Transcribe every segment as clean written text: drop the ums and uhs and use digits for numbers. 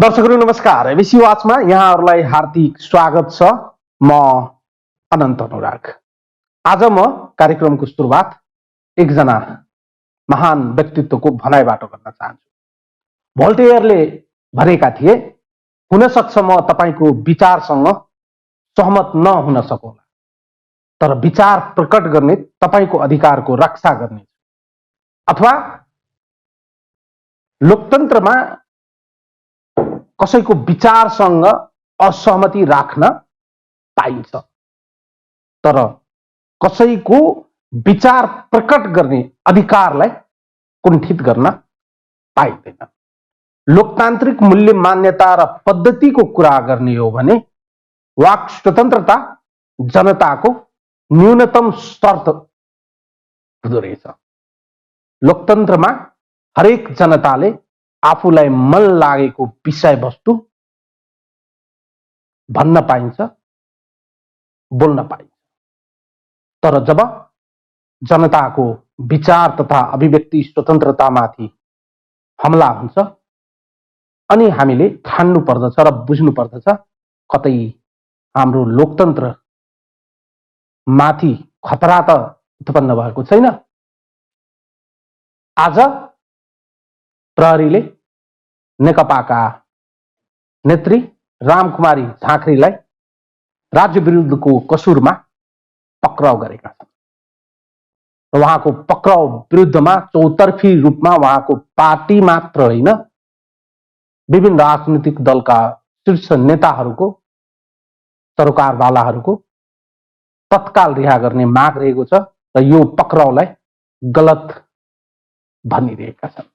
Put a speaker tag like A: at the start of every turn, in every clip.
A: दर्शकहरू नमस्कार। एबिसी वाचमा यहाँहरूलाई हार्दिक स्वागत छ। म अनन्त अनुराग। आज म कार्यक्रमको सुरुवात एकजना महान व्यक्तित्वको भनाइबाट गर्न चाहन्छु। भोल्टेयरले भनेका थिए, हुन सक्छ म तपाईको विचारसँग सहमत नहुन सकौँला, तर विचार प्रकट गर्ने तपाईको अधिकारको रक्षा गर्ने, अथवा लोकतन्त्रमा कसैको विचारसँग असहमति राख्न पाइन्छ, तर कसैको विचार प्रकट गर्ने अधिकारलाई कुण्ठित गर्न पाइँदैन। लोकतान्त्रिक मूल्य मान्यता र पद्धतिको कुरा गर्ने हो भने वाक स्वतन्त्रता जनताको न्यूनतम शर्त हुँदो रहेछ। लोकतन्त्रमा हरेक जनताले आफूलाई मन लागेको विषयवस्तु भन्न पाइन्छ, बोल्न पाइन्छ। तर जब जनताको विचार तथा अभिव्यक्ति स्वतन्त्रतामाथि हमला हुन्छ, अनि हामीले ठान्नु पर्दछ र बुझ्नु पर्दछ कतै हाम्रो लोकतन्त्र माथि खतरा त उत्पन्न भएको छैन। आज प्रहरीले नेकपाका नेत्री रामकुमारी झाँक्रीलाई राज्य विरुद्धको कसुरमा पक्राउ गरेका छन्। उहाँको पक्राउ विरुद्धमा चौतर्फी रूपमा उहाँको पार्टी मात्र होइन, विभिन्न राजनीतिक दलका शीर्ष नेताहरूको, सरकारवालाहरूको तत्काल रिहा गर्ने माग रहेको छ र यो पक्राउलाई गलत भनिरहेका छन्।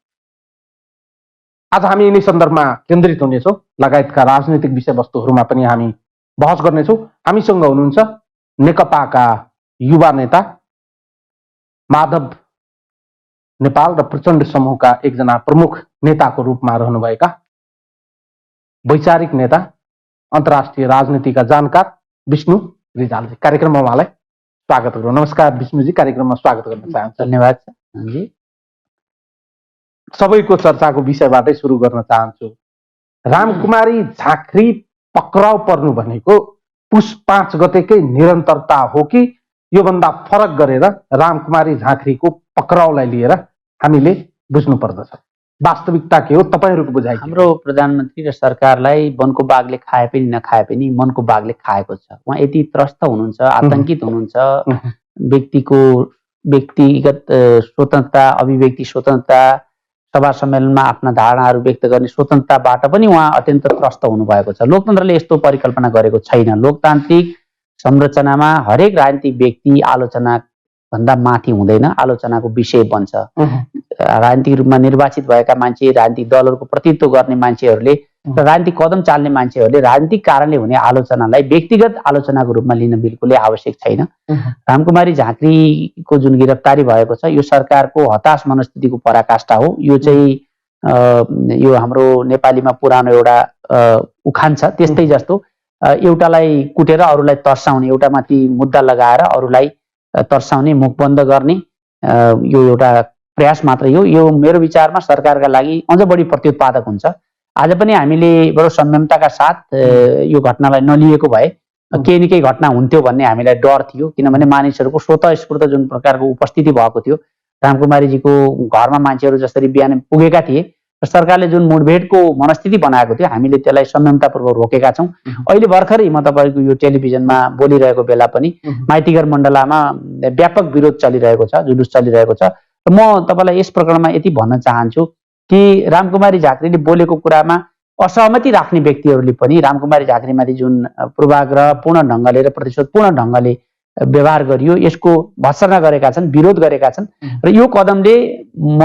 A: आज हामी यिनै सन्दर्भमा केन्द्रित हुनेछौँ। लगायतका राजनीतिक विषयवस्तुहरूमा पनि हामी बहस गर्नेछौँ। हामीसँग हुनुहुन्छ नेकपाका युवा नेता माधव नेपाल र प्रचण्ड समूहका एकजना प्रमुख नेताको रूपमा रहनुभएका वैचारिक नेता, अन्तर्राष्ट्रिय राजनीतिका जानकार विष्णु रिजालजी। कार्यक्रममा उहाँलाई स्वागत गरौँ। नमस्कार विष्णुजी, कार्यक्रममा स्वागत गर्न चाहन्छु।
B: धन्यवाद जी।
A: सबैको चर्चाको विषयबाटै सुरु गर्न चाहन्छु। रामकुमारी झाँक्री पक्राउ पर्नु भनेको पुस 5 गतेकै निरन्तरता हो कि योभन्दा फरक गरेर रामकुमारी झाँक्रीको पक्राउलाई लिएर हामीले बुझ्नु पर्दछ? वास्तविकता के हो, तपाईहरूको बुझाइ?
B: हाम्रो प्रधानमन्त्री र सरकारलाई वनको बाघले खाए पनि नखाए पनि मनको बाघले खाएको छ। उहाँ यति त्रस्त हुनुहुन्छ, आतंकित हुनुहुन्छ। व्यक्तिगत स्वतन्त्रता, अभिव्यक्ति स्वतन्त्रता, सभा सम्मेलनमा आफ्ना धारणाहरू व्यक्त गर्ने स्वतन्त्रताबाट पनि उहाँ अत्यन्त त्रस्त हुनुभएको छ। लोकतन्त्रले यस्तो परिकल्पना गरेको छैन। लोकतान्त्रिक संरचनामा हरेक राजनीतिक व्यक्ति आलोचना भन्दा माथि हुँदैन, आलोचनाको विषय बन्छ। राजनीतिक रूपमा निर्वाचित भएका मान्छे, राजनीतिक दलहरूको प्रतिनिधित्व गर्ने मान्छेहरूले र राजनीतिक कदम चाल्ने मान्छेहरूले राजनीतिक कारणले हुने आलोचनालाई व्यक्तिगत आलोचनाको रूपमा लिन बिल्कुलै आवश्यक छैन। रामकुमारी झाँक्रीको जुन गिरफ्तारी भएको छ, यो सरकारको हताश मनस्थितिको पराकाष्ठा हो। यो चाहिँ यो हाम्रो नेपालीमा पुरानो एउटा उखान छ, त्यस्तै जस्तो एउटालाई कुटेर अरूलाई तर्साउने, एउटामाथि मुद्दा लगाएर अरूलाई तर्साउने, मुख बन्द गर्ने यो एउटा प्रयास मात्रै हो। यो मेरो विचारमा सरकारका लागि अझ बढी प्रत्युत्पादक हुन्छ। आज पनि हामीले बडो संयमताका साथ यो घटनालाई नलिएको भए केही न केही घटना हुन्थ्यो भन्ने हामीलाई डर थियो, किनभने मानिसहरूको स्वतःस्फूर्त जुन प्रकारको उपस्थिति भएको थियो, रामकुमारीजीको घरमा मान्छेहरू जसरी बिहान पुगेका थिए र सरकारले जुन मुठभेडको मनस्थिति बनाएको थियो, हामीले त्यसलाई संयमतापूर्वक रोकेका छौँ। अहिले भर्खरै म तपाईँको यो टेलिभिजनमा बोलिरहेको बेला पनि माइतीघर मण्डलामा व्यापक विरोध चलिरहेको छ, जुलुस चलिरहेको छ। र म तपाईँलाई यस प्रकरणमा यति भन्न चाहन्छु कि रामकुमारी झाँक्रीले बोलेको कुरामा असहमति राख्ने व्यक्तिहरूले पनि रामकुमारी झाँक्रीमाथि जुन पूर्वाग्रहपूर्ण ढङ्गले र प्रतिशोधपूर्ण ढङ्गले व्यवहार गरियो, यसको भर्त्सना गरेका छन्, विरोध गरेका छन्। र यो कदमले म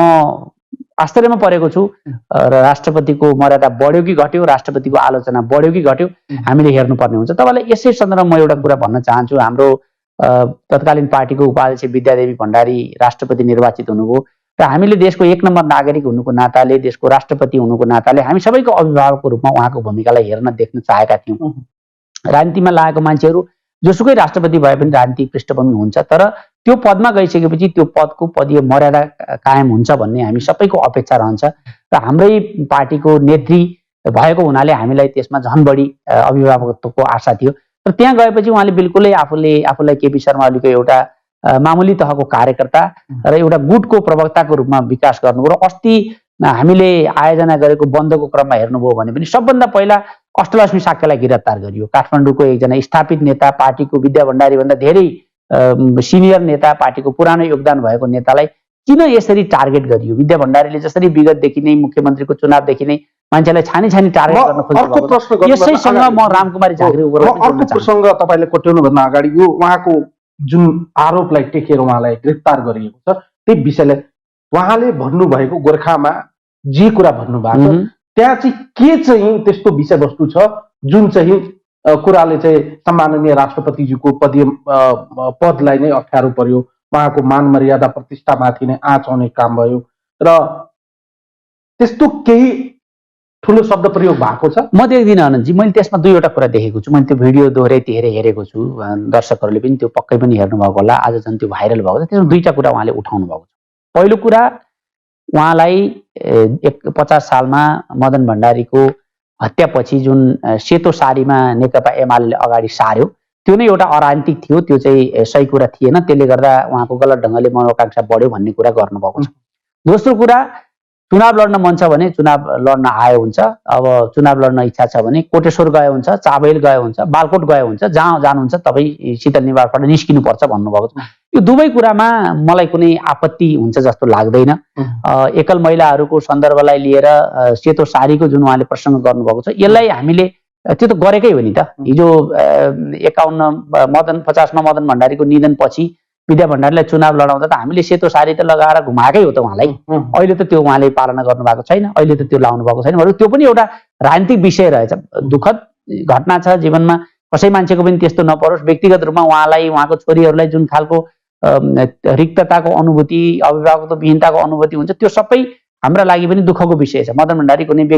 B: आश्चर्यमा परेको छु। र राष्ट्रपतिको मर्यादा बढ्यो कि घट्यो, राष्ट्रपतिको आलोचना बढ्यो कि घट्यो, हामीले हेर्नुपर्ने हुन्छ। तपाईँलाई यसै सन्दर्भमा म एउटा कुरा भन्न चाहन्छु। हाम्रो तत्कालीन पार्टीको उपाध्यक्ष विद्यादेवी भण्डारी राष्ट्रपति निर्वाचित हुनुभयो र हामीले देशको 1 नम्बर नागरिक हुनुको नाताले, देशको राष्ट्रपति हुनुको नाताले हामी सबैको अभिभावकको रूपमा उहाँको भूमिकालाई हेर्न देख्न चाहेका थियौँ। राजनीतिमा लागेको मान्छेहरू जोसुकै राष्ट्रपति भए पनि राजनीतिक पृष्ठभूमि हुन्छ, तर त्यो पदमा गइसकेपछि त्यो पदको पदीय मर्यादा कायम हुन्छ भन्ने हामी सबैको अपेक्षा रहन्छ। र हाम्रै पार्टीको नेत्री भएको हुनाले हामीलाई त्यसमा झन् बढी अभिभावकत्वको आशा थियो। तर त्यहाँ गएपछि उहाँले बिल्कुलै आफूलाई केपी शर्मा ओलीको एउटा मामुली तहको कार्यकर्ता र एउटा गुटको प्रवक्ताको रूपमा विकास गर्नुभयो। र अस्ति हामीले आयोजना गरेको बन्दको क्रममा हेर्नुभयो भने पनि सबभन्दा पहिला अष्टलक्ष्मी साक्यलाई गिरफ्तार गरियो। काठमाडौँको एकजना स्थापित नेता, पार्टीको विद्या भण्डारी भन्दा धेरै सिनियर नेता, पार्टीको पुरानो योगदान भएको नेतालाई किन यसरी टार्गेट गरियो? विद्या भण्डारीले जसरी विगतदेखि नै मुख्यमन्त्रीको चुनावदेखि नै मान्छेलाई छानी टार्गेट गर्न खोज्नुभएको, यसैसँग म रामकुमारी झाँक्रीको
A: अर्को प्रसङ्ग तपाईँले कोट्याउनुभन्दा अगाडि यो उहाँको जुन आरोपलाई टेकेर उहाँलाई गिरफ्तार गरिएको छ त्यही विषयलाई उहाँले भन्नुभएको गोर्खामा जे कुरा भन्नुभएको त्यहाँ चाहिँ के चाहिँ त्यस्तो विषयवस्तु छ जुन चाहिँ कुराले चाहिँ सम्माननीय राष्ट्रपतिजीको पदलाई नै अप्ठ्यारो पर्यो, उहाँको मान मर्यादा प्रतिष्ठामाथि नै आँच आउने काम भयो र त्यस्तो केही ठुलो शब्द प्रयोग भएको छ?
B: म देख्दिनँ आनन्दजी। मैले त्यसमा दुईवटा कुरा देखेको छु। मैले त्यो भिडियो दोहोऱ्याइतिर हेरेको छु, दर्शकहरूले पनि त्यो पक्कै पनि हेर्नुभएको होला। आज झन् त्यो भाइरल भएको छ। त्यसमा दुईटा कुरा उहाँले उठाउनु भएको छ। पहिलो कुरा, उहाँलाई 50 सालमा मदन भण्डारीको हत्यापछि जुन सेतो सारीमा नेकपा एमाले अगाडि सार्यो त्यो नै एउटा अराजनीतिक थियो, त्यो चाहिँ सही कुरा थिएन। त्यसले गर्दा उहाँको गलत ढङ्गले मनोकांक्षा बढ्यो भन्ने कुरा गर्नुभएको छ। दोस्रो कुरा, चुनाव लड्न मन छ भने चुनाव लड्न आयो हुन्छ। अब चुनाव लड्न इच्छा छ भने कोटेश्वर गयो हुन्छ, चाबेल गयो हुन्छ, बालकोट गयो हुन्छ, जहाँ जानुहुन्छ तपाईँ शीतल निवासबाट निस्किनुपर्छ भन्नुभएको छ। यो दुवै कुरामा मलाई कुनै आपत्ति हुन्छ जस्तो लाग्दैन। एकल महिलाहरूको सन्दर्भलाई लिएर सेतो सारीको जुन उहाँले प्रसङ्ग गर्नुभएको छ, यसलाई हामीले त्यो त गरेकै हो नि त। हिजो 50 मा मदन भण्डारीको निधनपछि विद्या भण्डारीलाई चुनाव लडाउँदा त हामीले सेतो सारी त लगाएर घुमाएकै हो त उहाँलाई। अहिले त त्यो उहाँले पालना गर्नु भएको छैन, अहिले त त्यो लाउनु भएको छैन। त्यो पनि एउटा राजनीतिक विषय रहेछ। दुःखद घटना छ जीवनमा, कसै मान्छेको पनि त्यस्तो नपरोस्। व्यक्तिगत रूपमा उहाँलाई, उहाँको छोरीहरूलाई जुन खालको रिक्तताको अनुभूति, अभिभावकत्वविहीनताको अनुभूति हुन्छ, त्यो सबै हाम्रा लागि पनि दुःखको विषय छ। मदन भण्डारी कुनै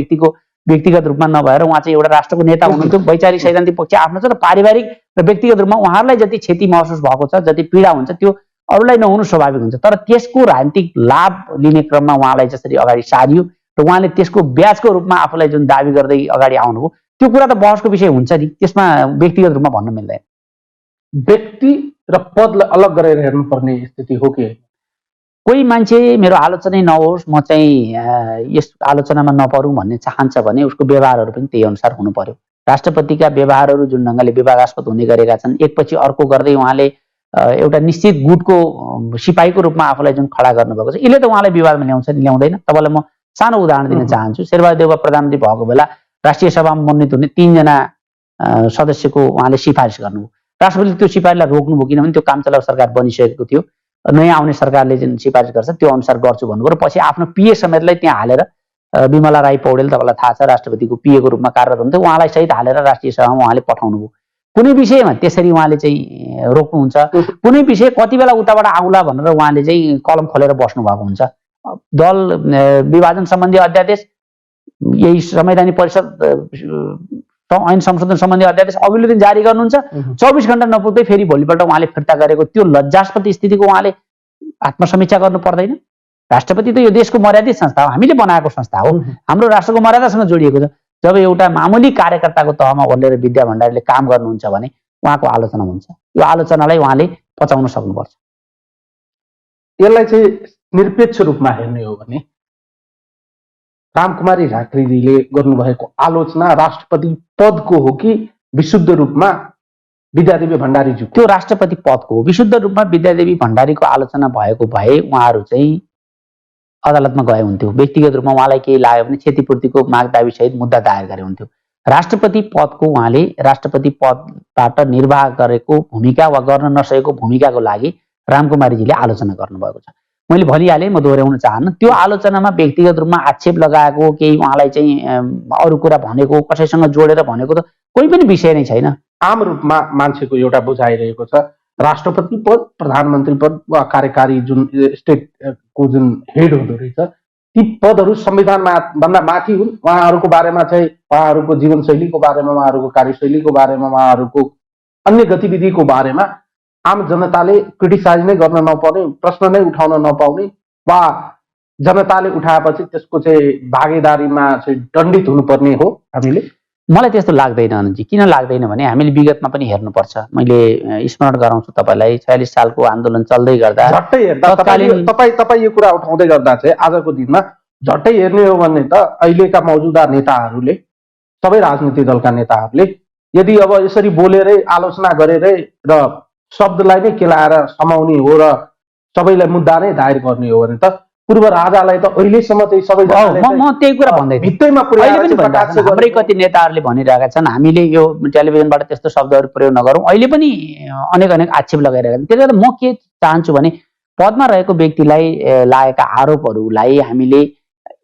B: व्यक्तिगत रूपमा नभएर उहाँ चाहिँ एउटा राष्ट्रको नेता हुनुहुन्थ्यो। वैचारिक सैद्धान्तिक पक्ष आफ्नो छ र पारिवारिक र व्यक्तिगत रूपमा उहाँहरूलाई जति क्षति महसुस भएको छ, जति पीडा हुन्छ, त्यो अरूलाई नहुनु स्वाभाविक हुन्छ। तर त्यसको राजनीतिक लाभ लिने क्रममा उहाँलाई जसरी अगाडि सारियो र उहाँले त्यसको ब्याजको रूपमा आफूलाई जुन दाबी गर्दै अगाडि आउनुभयो, त्यो कुरा त बहसको विषय हुन्छ नि, त्यसमा व्यक्तिगत रूपमा भन्न मिल्दैन।
A: व्यक्ति र पदलाई अलग गरेर हेर्नुपर्ने स्थिति हो कि?
B: कोही मान्छे मेरो आलोचनै नहोस्, म चाहिँ यस आलोचनामा नपरौँ भन्ने चाहन्छ भने उसको व्यवहारहरू पनि त्यही अनुसार हुनु पर्यो। राष्ट्रपतिका व्यवहारहरू जुन ढङ्गले विवादास्पद हुने गरेका छन्, एकपछि अर्को गर्दै उहाँले एउटा निश्चित गुटको सिपाहीको रूपमा आफूलाई जुन खडा गर्नुभएको छ, यसले त उहाँलाई विवादमा ल्याउँदैन। तपाईँलाई म सानो उदाहरण दिन चाहन्छु। शेरबहादुर देउवा प्रधानमन्त्री भएको बेला राष्ट्रिय सभामा मनोनित हुने 3 जना सदस्यको उहाँले सिफारिस गर्नुभयो। राष्ट्रपतिले त्यो सिफारिसलाई रोक्नुभयो, किनभने त्यो काम चलाउ सरकार बनिसकेको थियो। नयाँ आउने सरकारले जुन सिफारिस गर्छ त्यो अनुसार गर्छु भन्नुभयो र पछि आफ्नो पिए समेतलाई त्यहाँ हालेर, विमला राई पौडेल तपाईँलाई थाहा छ राष्ट्रपतिको पिएको रूपमा कार्यरत हुन्थ्यो, उहाँलाई सहित हालेर राष्ट्रिय सभामा उहाँले पठाउनुभयो। कुनै विषयमा त्यसरी उहाँले चाहिँ रोक्नुहुन्छ, कुनै विषय कति बेला उताबाट आउला भनेर उहाँले चाहिँ कलम खोलेर बस्नु भएको हुन्छ। दल विभाजन सम्बन्धी अध्यादेश, यही संवैधानिक परिषद ऐन संशोधन सम्बन्धी अध्यादेश अघिल्लो दिन जारी गर्नुहुन्छ, 24 घण्टा नपुग्दै फेरि भोलिपल्ट उहाँले फिर्ता गरेको त्यो लज्जास्पद स्थितिको उहाँले आत्मसमीक्षा गर्नु पर्दैन? राष्ट्रपति त यो देशको मर्यादित संस्था हो, हामीले बनाएको संस्था हो, हाम्रो राष्ट्रको मर्यादासँग जोडिएको छ। जब एउटा मामुली कार्यकर्ताको तहमा ओर्लेर विद्या भण्डारीले काम गर्नुहुन्छ भने उहाँको आलोचना हुन्छ। यो आलोचनालाई उहाँले पचाउन सक्नुपर्छ।
A: यसलाई चाहिँ निरपेक्ष रूपमा हेर्ने हो भने रामकुमारी झाँक्रीले गर्नुभएको आलोचना राष्ट्रपति पदको हो कि विशुद्ध रूपमा विद्यादेवी भण्डारीज्यू?
B: त्यो राष्ट्रपति पदको हो। विशुद्ध रूपमा विद्यादेवी भण्डारीको आलोचना भएको भए उहाँहरू चाहिँ अदालतमा गए हुन्थ्यो। व्यक्तिगत रूपमा उहाँलाई केही लाग्यो भने क्षतिपूर्तिको माग दाबी सहित मुद्दा दायर गरे हुन्थ्यो। राष्ट्रपति पदको उहाँले राष्ट्रपति पदबाट निर्वाह गरेको भूमिका वा गर्न नसकेको भूमिकाको लागि रामकुमारीजीले आलोचना गर्नुभएको छ। मैले भनिहालेँ, म दोहोऱ्याउन चाहन्न। त्यो आलोचनामा व्यक्तिगत रूपमा आक्षेप लगाएको, केही उहाँलाई चाहिँ अरू कुरा भनेको, कसैसँग जोडेर भनेको त कोही पनि विषय नै छैन।
A: आम रूपमा मान्छेको एउटा बुझाइरहेको छ राष्ट्रपति पद, प्रधानमन्त्री पद वा कार्यकारी जुन स्टेटको जुन हेड हुँदो रहेछ, ती पदहरू संविधानमा भन्दा माथि हुन्। उहाँहरूको बारेमा चाहिँ उहाँहरूको जीवनशैलीको बारेमा, उहाँहरूको कार्यशैलीको बारेमा, उहाँहरूको अन्य गतिविधिको बारेमा आम जनताले क्रिटिसाइज नै गर्न नपाउने, प्रश्न नै उठाउन नपाउने वा जनताले उठाएपछि त्यसको चाहिँ भागीदारीमा चाहिँ दण्डित हुनुपर्ने हो हामीले?
B: मलाई त्यस्तो लाग्दैन अनन्तजी। किन लाग्दैन भने हामीले विगतमा पनि हेर्नुपर्छ। मैले स्मरण गराउँछु तपाईँलाई, 46 सालको आन्दोलन चल्दै गर्दा
A: झट्टै हेर्दा तपाईँ यो कुरा उठाउँदै गर्दा चाहिँ आजको दिनमा झट्टै हेर्ने हो भने त अहिलेका मौजुदा नेताहरूले, सबै राजनीतिक दलका नेताहरूले यदि अब यसरी बोलेरै आलोचना गरेरै र शब्दलाई नै केलाएर समाउने हो र सबैलाई मुद्दा नै दायर गर्ने हो भने त पूर्व राजालाई त अहिलेसम्म चाहिँ सबैजनाले
B: म त्यही कुरा भन्दै थिएँ।
A: भित्तैमा पुर्याएर
B: हाम्रै कति नेताहरूले भनिरहेका छन् हामीले यो टेलिभिजनबाट त्यस्तो शब्दहरू प्रयोग नगरौँ। अहिले पनि अनेक आक्षेप लगाइरहेका छन्। त्यसले गर्दा म के चाहन्छु भने पदमा रहेको व्यक्तिलाई लागेका आरोपहरूलाई हामीले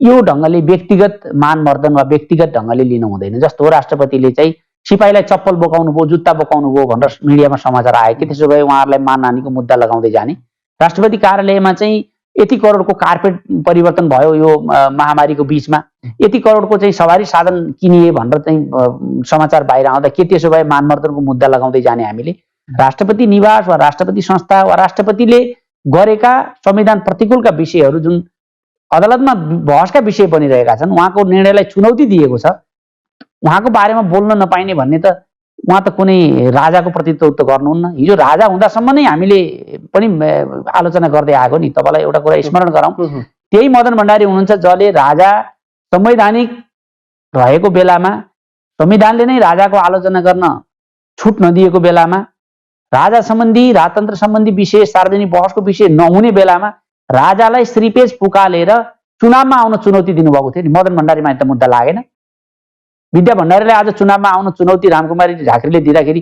B: यो ढङ्गले व्यक्तिगत मानमर्दन वा व्यक्तिगत ढङ्गले लिनु हुँदैन। जस्तो हो राष्ट्रपतिले चाहिँ सिपाहीलाई चप्पल बोकाउनु भयो, जुत्ता बोकाउनु भयो भनेर मिडियामा समाचार आयो कि त्यसो भए उहाँहरूलाई मानहानिको मुद्दा लगाउँदै जाने। राष्ट्रपति कार्यालयमा चाहिँ यति करोडको कार्पेट परिवर्तन भयो यो महामारीको बीचमा, यति करोडको चाहिँ सवारी साधन किनिए भनेर चाहिँ समाचार बाहिर आउँदा के त्यसो भए मानमर्दनको मुद्दा लगाउँदै जाने हामीले? राष्ट्रपति निवास वा राष्ट्रपति संस्था वा राष्ट्रपतिले गरेका संविधान प्रतिकूलका विषयहरू जुन अदालतमा बहसका विषय बनिरहेका छन्, उहाँको निर्णयलाई चुनौती दिएको छ, उहाँको बारेमा बोल्न नपाइने भन्ने त उहाँ त कुनै राजाको प्रतिनिधित्व गर्नुहुन्न। हिजो राजा हुँदासम्म नै हामीले पनि आलोचना गर्दै आएको नि। तपाईँलाई एउटा कुरा स्मरण गराउँ, त्यही मदन भण्डारी हुनुहुन्छ जसले राजा संवैधानिक रहेको बेलामा, संविधानले नै राजाको आलोचना गर्न छुट नदिएको बेलामा, राजा सम्बन्धी राजतन्त्र सम्बन्धी विषय सार्वजनिक बहसको विषय नहुने बेलामा राजालाई श्रीपेज पुकालेर चुनावमा आउन चुनौती दिनुभएको थियो नि। मदन भण्डारीमा त मुद्दा लागेन। विद्या भण्डारीले आज चुनावमा आउन चुनौती रामकुमारी झाँक्रीले दिँदाखेरि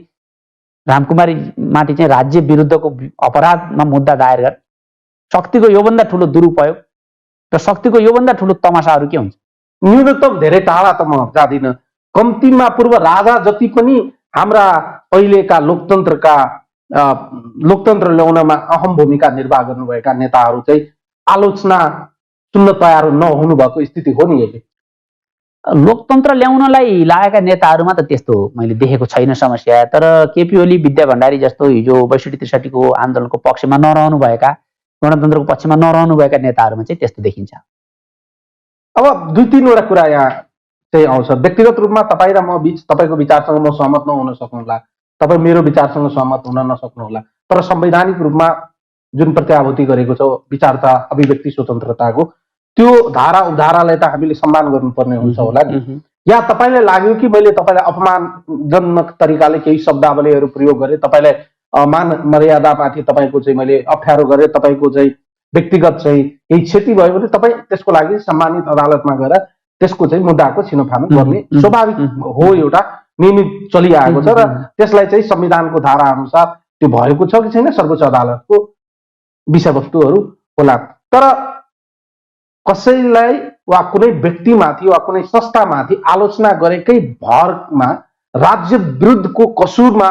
B: रामकुमारी माथि चाहिँ राज्य विरुद्धको अपराधमा मुद्दा दायर गर। शक्तिको योभन्दा ठुलो दुरुपयोग र शक्तिको योभन्दा ठुलो तमासाहरू के हुन्छ?
A: न्यूनतम धेरै टाढा त म जाँदिनँ, कम्तीमा पूर्व राजा जति पनि हाम्रा अहिलेका लोकतन्त्र ल्याउनमा अहम भूमिका निर्वाह गर्नुभएका नेताहरू चाहिँ आलोचना सुन्न तयार नहुनु भएको स्थिति हो नि। अहिले
B: लोकतन्त्र ल्याउनलाई लागेका नेताहरूमा त त्यस्तो मैले देखेको छैन समस्या। तर केपी ओली, विद्या भण्डारी जस्तो हिजो ६२-६३को आन्दोलनको पक्षमा नरहनु भएका, गणतन्त्रको पक्षमा नरहनु भएका नेताहरूमा चाहिँ त्यस्तो देखिन्छ।
A: अब २-३वटा कुरा यहाँ चाहिँ आउँछ। व्यक्तिगत रूपमा तपाईँ र म बिच तपाईँको विचारसँग म सहमत नहुन सक्नुहोला, तपाईँ मेरो विचारसँग सहमत हुन नसक्नुहोला, तर संवैधानिक रूपमा जुन प्रत्याभूति गरेको छ विचारता अभिव्यक्ति स्वतन्त्रताको, त्यो धारा उपधारालाई त हामीले सम्मान गर्नुपर्ने हुन्छ होला नि। या तपाईँलाई लाग्यो कि मैले तपाईँलाई अपमानजनक तरिकाले केही शब्दावलीहरू प्रयोग गरेँ, तपाईँलाई मान मर्यादामाथि तपाईँको चाहिँ मैले अप्ठ्यारो गरेँ, तपाईँको चाहिँ व्यक्तिगत चाहिँ केही क्षति भयो भने तपाईँ त्यसको लागि सम्मानित अदालतमा गएर त्यसको चाहिँ मुद्दाको छिनोफानो गर्ने स्वाभाविक हो, एउटा नियमित चलिआएको छ र त्यसलाई चाहिँ संविधानको धारा अनुसार त्यो भएको छ कि छैन सर्वोच्च अदालतको विषयवस्तुहरू होला। तर कसैलाई वा कुनै व्यक्तिमाथि वा कुनै संस्थामाथि आलोचना गरेकै भरमा राज्य विरुद्धको कसुरमा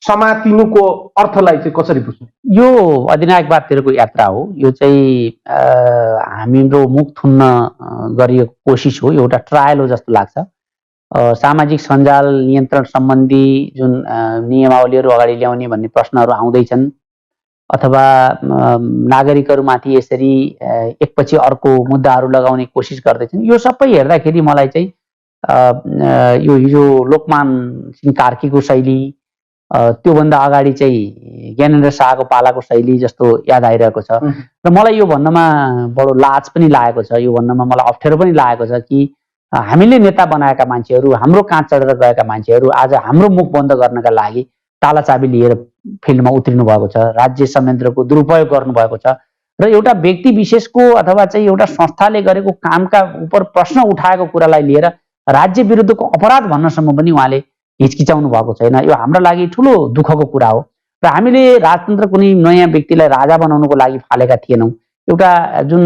A: समातिनुको अर्थलाई चाहिँ कसरी बुझ्नु? यो
B: अधिनायकवादतिरको यात्रा हो। यो चाहिँ हाम्रो मुख थुन्न गरिएको कोसिस हो, एउटा ट्रायल हो जस्तो लाग्छ। सामाजिक सञ्जाल नियन्त्रण सम्बन्धी जुन नियमावलीहरू अगाडि ल्याउने भन्ने प्रश्नहरू आउँदैछन्, अथवा नागरिकहरूमाथि यसरी एकपछि अर्को मुद्दाहरू लगाउने कोसिस गर्दैछन्, यो सबै हेर्दाखेरि मलाई चाहिँ यो हिजो लोकमान सिंह कार्कीको शैली, त्योभन्दा अगाडि चाहिँ ज्ञानेन्द्र शाहको पालाको शैली जस्तो याद आइरहेको छ। र मलाई यो भन्नमा बडो लाज पनि लागेको छ, यो भन्नमा मलाई अप्ठ्यारो पनि लागेको छ कि हामीले नेता बनाएका मान्छेहरू, हाम्रो काँध चढेर गएका मान्छेहरू आज हाम्रो मुख बन्द गर्नका लागि तालाचाबी लिएर फिल्डमा उत्रिनु भएको छ, राज्य संयन्त्रको दुरुपयोग गर्नुभएको छ र एउटा व्यक्ति विशेषको अथवा चाहिँ एउटा संस्थाले गरेको कामका उपर प्रश्न उठाएको कुरालाई लिएर राज्य विरुद्धको अपराध भन्नसम्म पनि उहाँले हिचकिचाउनु भएको छैन। यो हाम्रो लागि ठुलो दुःखको कुरा हो र हामीले राजतन्त्र कुनै नयाँ व्यक्तिलाई राजा बनाउनुको लागि फालेका थिएनौँ। एउटा जुन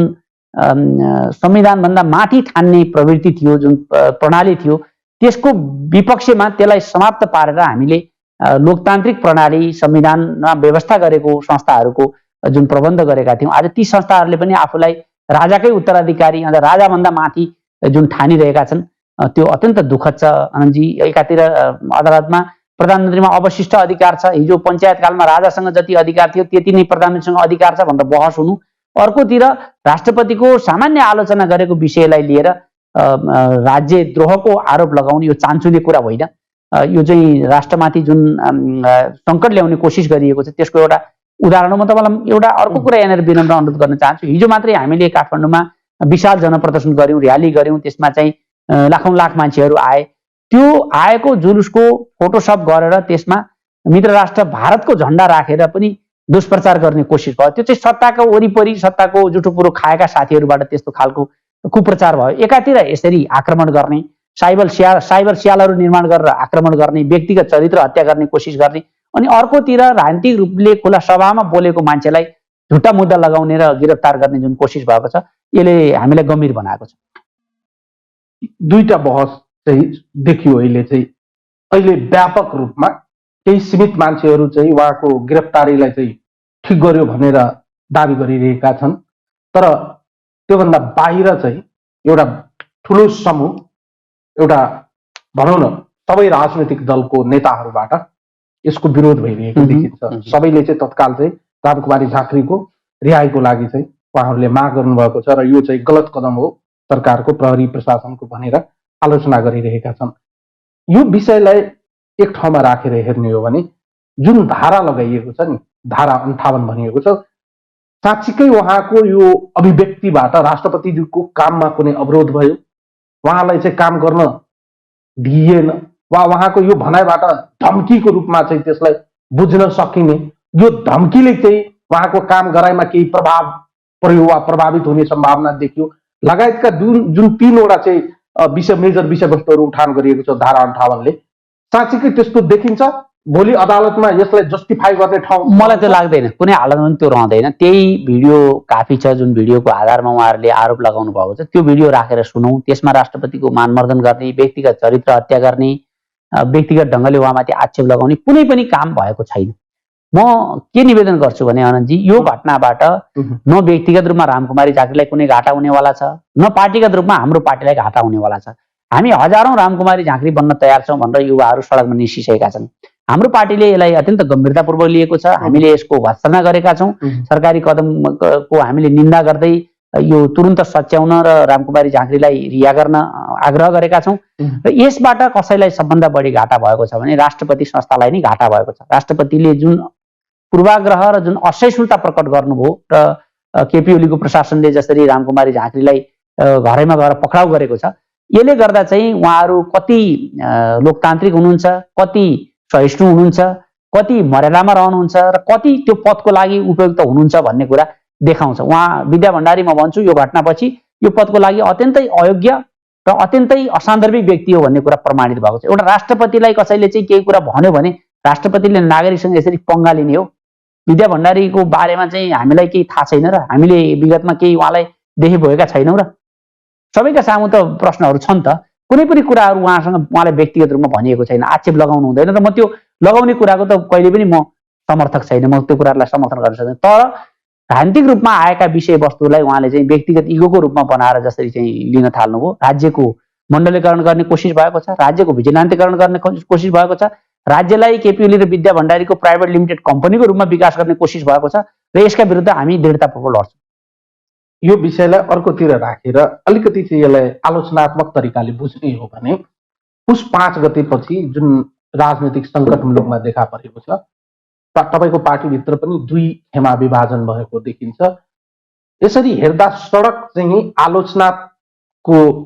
B: संविधानभन्दा माथि ठान्ने प्रवृत्ति थियो, जुन प्रणाली थियो, त्यसको विपक्षमा त्यसलाई समाप्त पारेर हामीले लोकतान्त्रिक प्रणाली, संविधानमा व्यवस्था गरेको संस्थाहरूको जुन प्रबन्ध गरेका थियौँ, आज ती संस्थाहरूले पनि आफूलाई राजाकै उत्तराधिकारी अथवा राजाभन्दा माथि जुन ठानिरहेका छन्, त्यो अत्यन्त दुःखद छ। अनन्तजी, एकातिर अदालतमा प्रधानमन्त्रीमा अवशिष्ट अधिकार छ, हिजो पञ्चायतकालमा राजासँग जति अधिकार थियो त्यति नै प्रधानमन्त्रीसँग अधिकार छ भनेर बहस हुनु, अर्कोतिर राष्ट्रपतिको सामान्य आलोचना गरेको विषयलाई लिएर राज्यद्रोहको आरोप लगाउने यो चान्चुने कुरा होइन। यो चाहिँ राष्ट्रमाथि जुन सङ्कट ल्याउने कोसिस गरिएको छ त्यसको एउटा उदाहरण म तपाईँलाई एउटा अर्को कुरा यहाँनिर विनम्र अनुरोध गर्न चाहन्छु। हिजो मात्रै हामीले काठमाडौँमा विशाल जनप्रदर्शन गऱ्यौँ, र्याली गऱ्यौँ, त्यसमा चाहिँ लाखौँ लाख मान्छेहरू आए। त्यो आएको जुलुसको फोटोसप गरेर त्यसमा मित्र राष्ट्र भारतको झन्डा राखेर पनि दुष्प्रचार गर्ने कोसिस भयो। त्यो चाहिँ सत्ताको वरिपरि सत्ताको जुठोपुरो खाएका साथीहरूबाट त्यस्तो खालको कुप्रचार भयो। एकातिर यसरी आक्रमण गर्ने, साइबर स्यालहरू निर्माण गरेर आक्रमण गर्ने, व्यक्तिगत चरित्र हत्या गर्ने कोसिस गर्ने, अनि अर्कोतिर राजनीतिक रूपले खुला सभामा बोलेको मान्छेलाई झुट्टा मुद्दा लगाउने र गिरफ्तार गर्ने जुन कोसिस भएको छ यसले हामीलाई गम्भीर बनाएको छ।
A: दुईटा बहस चाहिँ देखियो अहिले व्यापक रूपमा केही सीमित मान्छेहरू चाहिँ उहाँको गिरफ्तारीलाई चाहिँ ठिक गर्यो भनेर दाबी गरिरहेका छन्, तर त्योभन्दा बाहिर चाहिँ एउटा ठुलो समूह, एउटा भनौँ न सबै राजनैतिक दलको नेताहरूबाट यसको विरोध भइरहेको देखिन्छ। सबैले चाहिँ तत्काल चाहिँ रामकुमारी झाँक्रीको रिहाईको लागि चाहिँ उहाँहरूले माग गर्नुभएको छ र यो चाहिँ गलत कदम हो सरकारको, प्रहरी प्रशासनको भनेर आलोचना गरिरहेका छन्। यो विषयलाई एक ठाउँमा राखेर हेर्ने हो भने जुन धारा लगाइएको छ नि, धारा 58 भनिएको छ, साँच्चीकै उहाँको यो अभिव्यक्तिबाट राष्ट्रपतिजीको काममा कुनै अवरोध भयो, उहाँलाई चाहिँ काम गर्न दिइएन, वा उहाँको यो भनाइबाट धम्कीको रूपमा चाहिँ त्यसलाई बुझ्न सकिने, यो धम्कीले चाहिँ उहाँको काम गराइमा केही प्रभाव पर्यो वा प्रभावित हुने सम्भावना देखियो लगायतका जुन 3वटा चाहिँ मेजर विषयवस्तुहरू उठान गरिएको छ धारा 58ले, साँच्चीकै त्यस्तो देखिन्छ? भोलि अदालतमा यसलाई जस्टिफाई गर्ने ठाउँ
B: मलाई त्यो लाग्दैन, कुनै हालतमा पनि त्यो रहँदैन। त्यही भिडियो काफी छ जुन भिडियोको आधारमा उहाँहरूले आरोप लगाउनु भएको छ। त्यो भिडियो राखेर सुनौँ, त्यसमा राष्ट्रपतिको मानमर्दन गर्ने, व्यक्तिगत चरित्र हत्या गर्ने, व्यक्तिगत ढङ्गले उहाँमाथि आक्षेप लगाउने कुनै पनि काम भएको छैन। म के निवेदन गर्छु भने अनन्तजी, यो घटनाबाट न व्यक्तिगत रूपमा रामकुमारी झाँक्रीलाई कुनै घाटा हुनेवाला छ, न पार्टीगत रूपमा हाम्रो पार्टीलाई घाटा हुनेवाला छ। हामी हजारौं रामकुमारी झाँक्री बन्न तयार छौँ भनेर युवाहरू सडकमा निस्किसकेका छन्। हाम्रो पार्टीले यसलाई अत्यन्त गम्भीरतापूर्वक लिएको छ। हामीले यसको भर्त्सना गरेका छौँ। सरकारी कदमको हामीले निन्दा गर्दै यो तुरुन्त सच्याउन र रामकुमारी झाँक्रीलाई रिहा गर्न आग्रह गरेका छौँ। र यसबाट कसैलाई सबभन्दा बढी घाटा भएको छ भने राष्ट्रपति संस्थालाई नै घाटा भएको छ। राष्ट्रपतिले जुन पूर्वाग्रह र जुन असहिष्णुता प्रकट गर्नुभयो र केपी ओलीको प्रशासनले जसरी रामकुमारी झाँक्रीलाई घरैमा गएर पक्राउ गरेको छ, यसले गर्दा चाहिँ उहाँहरू कति लोकतान्त्रिक हुनुहुन्छ, कति सहिष्णु हुनुहुन्छ, कति मर्यादामा रहनुहुन्छ र कति त्यो पदको लागि उपयुक्त हुनुहुन्छ भन्ने कुरा देखाउँछ। उहाँ विद्या भण्डारी म भन्छु यो घटनापछि यो पदको लागि अत्यन्तै अयोग्य र अत्यन्तै असान्दर्भिक व्यक्ति हो भन्ने कुरा प्रमाणित भएको छ। एउटा राष्ट्रपतिलाई कसैले चाहिँ केही कुरा भन्यो भने राष्ट्रपतिले नागरिकसँग यसरी पंगा लिने हो? विद्या भण्डारीको बारेमा चाहिँ हामीलाई केही थाहा छैन र हामीले विगतमा केही उहाँलाई देखि भएका छैनौँ र? सबैका सामु त प्रश्नहरू छन् त। कुनै पनि कुराहरू उहाँलाई व्यक्तिगत रूपमा भनिएको छैन, आक्षेप लगाउनु हुँदैन र म त्यो लगाउने कुराको त कहिले पनि म समर्थक छैन, म त्यो कुरालाई समर्थन गर्न सक्दैन। तर राजनीतिक रूपमा आएका विषयवस्तुलाई उहाँले चाहिँ व्यक्तिगत इगोको रूपमा बनाएर जसरी चाहिँ लिन थाल्नुभयो, राज्यको मण्डलीकरण गर्ने कोसिस भएको छ, राज्यको भिजिलान्तीकरण गर्ने कोसिस भएको छ, राज्यलाई केपी ओली र विद्या भण्डारीको प्राइभेट लिमिटेड कम्पनीको रूपमा विकास गर्ने कोसिस भएको छ र यसका विरुद्ध हामी दृढतापूर्वक लड्छौँ।
A: यो विषयलाई अर्कोतिर राखेर अलिकति चाहिँ यसलाई आलोचनात्मक तरिकाले बुझ्ने हो भने पुस 5 गतेपछि जुन राजनीतिक सङ्कट मुलुकमा देखा परेको छ, तपाईँको पार्टीभित्र पनि 2 खेमा विभाजन भएको देखिन्छ। यसरी हेर्दा सडक चाहिँ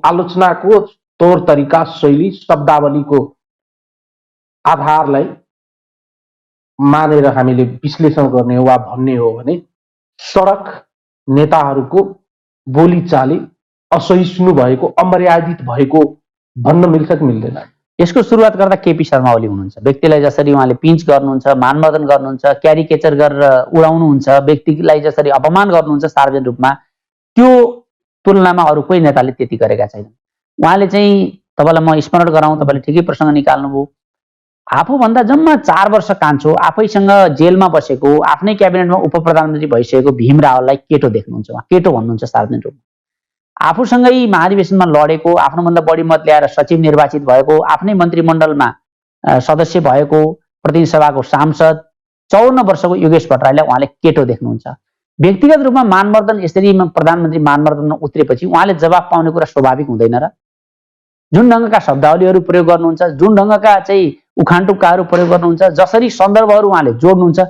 A: आलोचनाको तौर तरिका, शैली, शब्दावलीको आधारलाई मानेर हामीले विश्लेषण गर्ने हो वा भन्ने हो भने सडक नेताहरूको बोलीचाली असहिष्णु भएको, अमर्यादित भएको भन्न मिल्छ कि मिल्दैन?
B: यसको सुरुवात गर्दा केपी शर्मा ओली हुनुहुन्छ। व्यक्तिलाई जसरी उहाँले पिन्च गर्नुहुन्छ, मानमर्दन गर्नुहुन्छ, क्यारिकेचर गरेर उडाउनुहुन्छ, व्यक्तिलाई जसरी अपमान गर्नुहुन्छ सार्वजनिक रूपमा, त्यो तुलनामा अरू कोही नेताले त्यति गरेका छैनन्। उहाँले चाहिँ तपाईँलाई म स्मरण गराउँ, तपाईँले ठिकै प्रसङ्ग निकाल्नुभयो। आफूभन्दा जम्मा 4 वर्ष कान्छो, आफैसँग जेलमा बसेको, आफ्नै क्याबिनेटमा उप प्रधानमन्त्री भइसकेको भीम रावललाई केटो देख्नुहुन्छ, उहाँ केटो भन्नुहुन्छ सार्वजनिक रूपमा। आफूसँगै महाधिवेशनमा लडेको, आफ्नोभन्दा बढी मत ल्याएर सचिव निर्वाचित भएको, आफ्नै मन्त्रीमण्डलमा सदस्य भएको, प्रतिनिधि सभाको सांसद 54 वर्षको योगेश भट्टराईलाई उहाँले केटो देख्नुहुन्छ। व्यक्तिगत रूपमा मानवर्धन यसरी प्रधानमन्त्री मानवर्धनमा उत्रेपछि उहाँले जवाफ पाउने कुरा स्वाभाविक हुँदैन र? जुन ढङ्गका शब्दावलीहरू प्रयोग गर्नुहुन्छ, जुन ढङ्गका चाहिँ उखानटुक्काहरू प्रयोग गर्नुहुन्छ, जसरी सन्दर्भहरू उहाँले जोड्नुहुन्छ,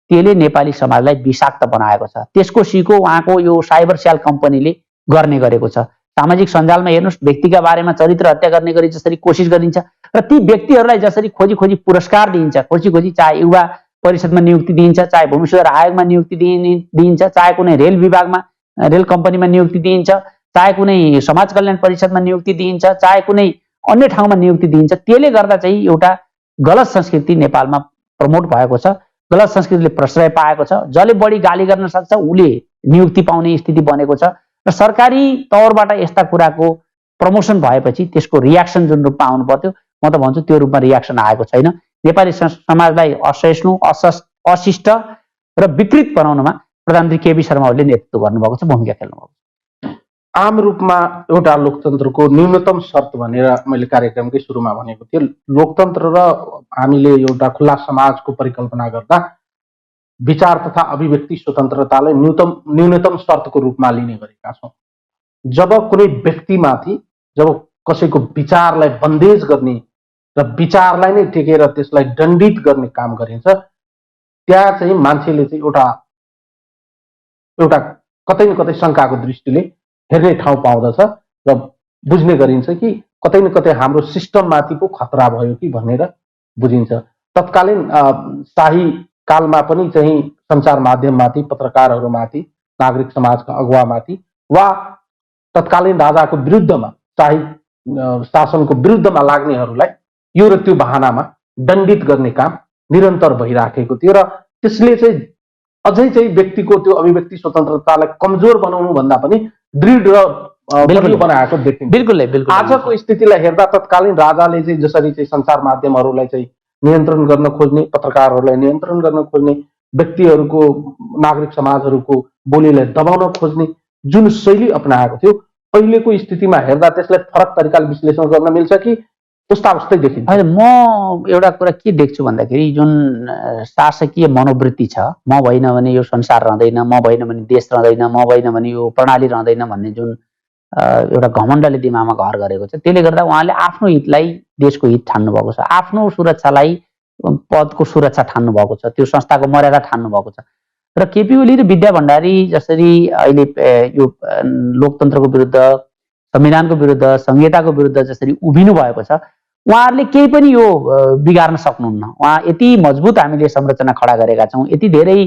B: त्यसले नेपाली समाजलाई विषाक्त बनाएको छ। त्यसको सिको उहाँको यो साइबर सेल कम्पनीले गर्ने गरेको छ। सामाजिक सञ्जालमा हेर्नुहोस्, व्यक्तिका बारेमा चरित्र हत्या गर्ने गरी जसरी कोसिस गरिन्छ र ती व्यक्तिहरूलाई जसरी खोजी खोजी पुरस्कार दिइन्छ, खोजी खोजी चाहे युवा परिषदमा नियुक्ति दिइन्छ, चाहे भूमि सुधार आयोगमा नियुक्ति दिइन्छ, चाहे कुनै रेल विभागमा रेल कम्पनीमा नियुक्ति दिइन्छ, चाहे कुनै समाज कल्याण परिषदमा नियुक्ति दिइन्छ, चाहे कुनै अन्य ठाउँमा नियुक्ति दिइन्छ, त्यसले गर्दा चाहिँ एउटा गलत संस्कृति नेपालमा प्रमोट भएको छ। गलत संस्कृतिले प्रश्रय पाएको छ। जसले बढी गाली गर्न सक्छ उसले नियुक्ति पाउने स्थिति बनेको छ र सरकारी तौरबाट यस्ता कुराको प्रमोसन भएपछि त्यसको रियाक्सन जुन रूपमा आउनु पर्थ्यो, म त भन्छु त्यो रूपमा रियाक्सन आएको छैन। नेपाली समाजलाई असहिष्णु, अशिष्ट र विकृत बनाउनमा प्रधानमन्त्री केपी शर्मा ओलीले नेतृत्व गर्नुभएको छ, भूमिका खेल्नुभएको छ।
A: आम रूपमा एउटा लोकतन्त्रको न्यूनतम शर्त भनेर मैले कार्यक्रमकै सुरुमा भनेको थिएँ, लोकतन्त्र र हामीले एउटा खुल्ला समाजको परिकल्पना गर्दा विचार तथा अभिव्यक्ति स्वतन्त्रतालाई न्यूनतम शर्तको रूपमा लिने गरेका छौँ। जब कुनै व्यक्तिमाथि जब कसैको विचारलाई बन्देज गर्ने र विचारलाई नै टेकेर त्यसलाई दण्डित गर्ने काम गरिन्छ, त्यहाँ चाहिँ मान्छेले चाहिँ एउटा कतै न कतै शङ्काको दृष्टिले हेर्ने ठाउँ पाउँदछ र बुझ्ने गरिन्छ कि कतै न कतै हाम्रो सिस्टममाथि पो खतरा भयो कि भनेर बुझिन्छ। तत्कालीन शाही कालमा पनि चाहिँ सञ्चार माध्यममाथि, पत्रकारहरूमाथि, नागरिक समाजका अगुवामाथि वा तत्कालीन राजाको विरुद्धमा, शाही शासनको विरुद्धमा लाग्नेहरूलाई यो र त्यो बहानामा दण्डित गर्ने काम निरन्तर भइराखेको थियो र त्यसले चाहिँ अझै चाहिँ व्यक्तिको त्यो अभिव्यक्ति स्वतन्त्रतालाई कमजोर बनाउनु भन्दा पनि दृढ र बलियो बनाएको देखिन्छ।
B: बिल्कुल।
A: आजको स्थितिलाई हेर्दा तत्कालीन राजाले चाहिँ जसरी चाहिँ सञ्चार माध्यमहरूलाई चाहिँ नियन्त्रण गर्न खोज्ने, पत्रकारहरूलाई नियन्त्रण गर्न खोज्ने, व्यक्तिहरूको, नागरिक समाजहरूको बोलीलाई दबाउन खोज्ने जुन शैली अपनाएको थियो, अहिलेको स्थितिमा हेर्दा त्यसलाई फरक तरिकाले विश्लेषण गर्न मिल्छ कि उस्तै देखिन्छ?
B: अहिले म एउटा कुरा के देख्छु भन्दाखेरि जुन शासकीय मनोवृत्ति छ, म भइन भने यो संसार रहँदैन, म भइन भने देश रहँदैन, म भइन भने यो प्रणाली रहँदैन भन्ने जुन एउटा घमण्डले दिमागमा घर गरेको छ, त्यसले गर्दा उहाँले आफ्नो हितलाई देशको हित ठान्नु भएको छ, आफ्नो सुरक्षालाई पदको सुरक्षा ठान्नु भएको छ, त्यो संस्थाको मर्यादा ठान्नु भएको छ। र केपी ओली र विद्या भण्डारी जसरी अहिले यो लोकतन्त्रको विरुद्ध, संविधानको विरुद्ध, संहिताको विरुद्ध जसरी उभिनु भएको छ, उहाँहरूले केही पनि यो बिगार्न सक्नुहुन्न। उहाँ यति मजबुत हामीले संरचना खडा गरेका छौँ, यति धेरै